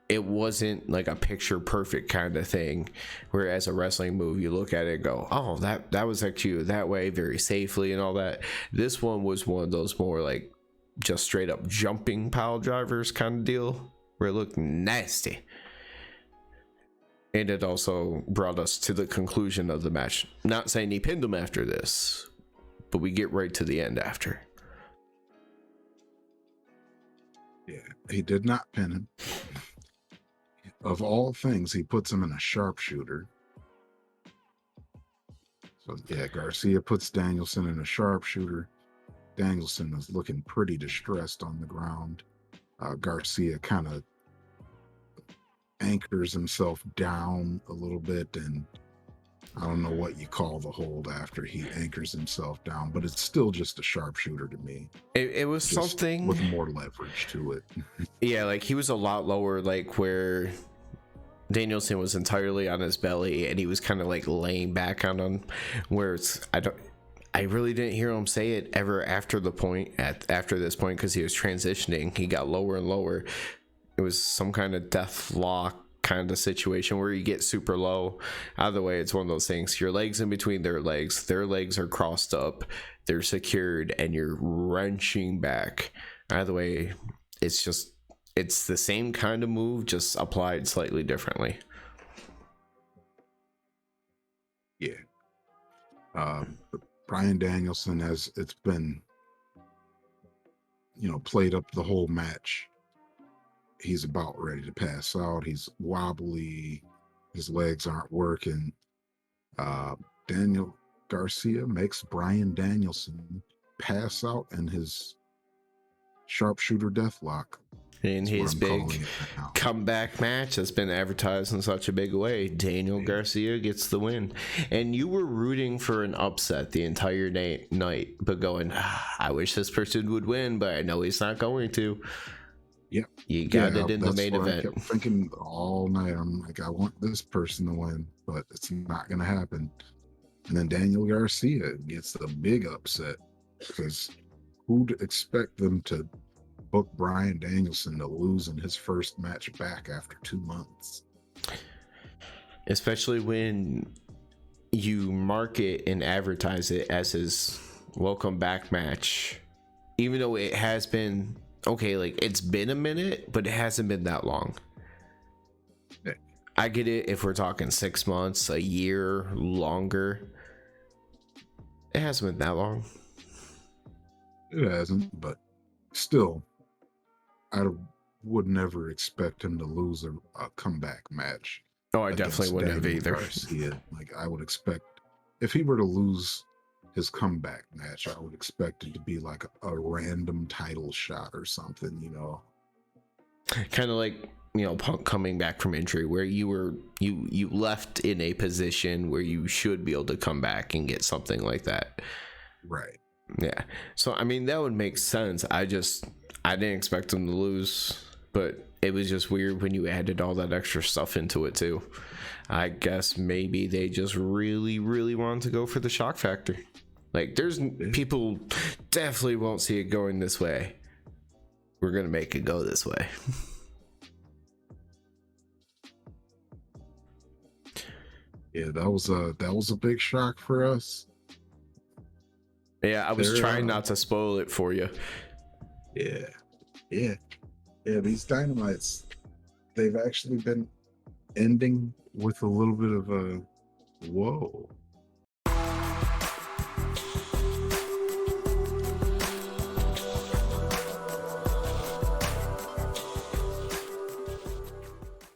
it wasn't like a picture perfect kind of thing, whereas a wrestling move, you look at it and go, oh, that was executed that way very safely and all that. This one was one of those more like just straight up jumping pile drivers kind of deal, where it looked nasty. And it also brought us to the conclusion of the match. Not saying he pinned him after this, but we get right to the end after. Yeah, he did not pin him. Of all things, he puts him in a sharpshooter. So yeah, Garcia puts Danielson in a sharpshooter. Danielson is looking pretty distressed on the ground. Garcia kind of anchors himself down a little bit, and I don't know what you call the hold after he anchors himself down, but it's still just a sharpshooter to me. It was just something with more leverage to it. Yeah, like he was a lot lower, like where Danielson was entirely on his belly and he was kind of like laying back on him, where I really didn't hear him say it ever after this point, because he was transitioning. He got lower and lower. It was some kind of death lock kind of situation where you get super low. Either way, it's one of those things. Your legs in between their legs are crossed up, they're secured, and you're wrenching back. Either way, it's the same kind of move, just applied slightly differently. Yeah. Bryan Danielson, has it's been, played up the whole match. He's about ready to pass out. He's wobbly. His legs aren't working. Daniel Garcia makes Bryan Danielson pass out in his sharpshooter deathlock. In his big comeback match that's been advertised in such a big way, Daniel Garcia gets the win. And you were rooting for an upset the entire night, but going, I wish this person would win, but I know he's not going to. Yep. You got it in the main event. I kept thinking all night, I'm like, I want this person to win, but it's not going to happen. And then Daniel Garcia gets the big upset, because who'd expect them to book Bryan Danielson to lose in his first match back after 2 months? Especially when you market and advertise it as his welcome back match, even though it has been okay, like it's been a minute, but it hasn't been that long. Yeah. I get it if we're talking 6 months, a year, longer. It hasn't been that long. It hasn't, but still, I would never expect him to lose a comeback match. Oh, I definitely wouldn't have either. Garcia. Like, I would expect, if he were to lose his comeback match, I would expect it to be like a random title shot or something, Kind of like, Punk coming back from injury, where you left in a position where you should be able to come back and get something like that. Right. Yeah. So, I mean, that would make sense. I didn't expect him to lose, but it was just weird when you added all that extra stuff into it too. I guess maybe they just really, really wanted to go for the shock factor. Like, there's people definitely won't see it going this way. We're going to make it go this way. Yeah, that was a big shock for us. Yeah, I was trying not to spoil it for you. Yeah. These Dynamites, they've actually been ending with a little bit of a whoa.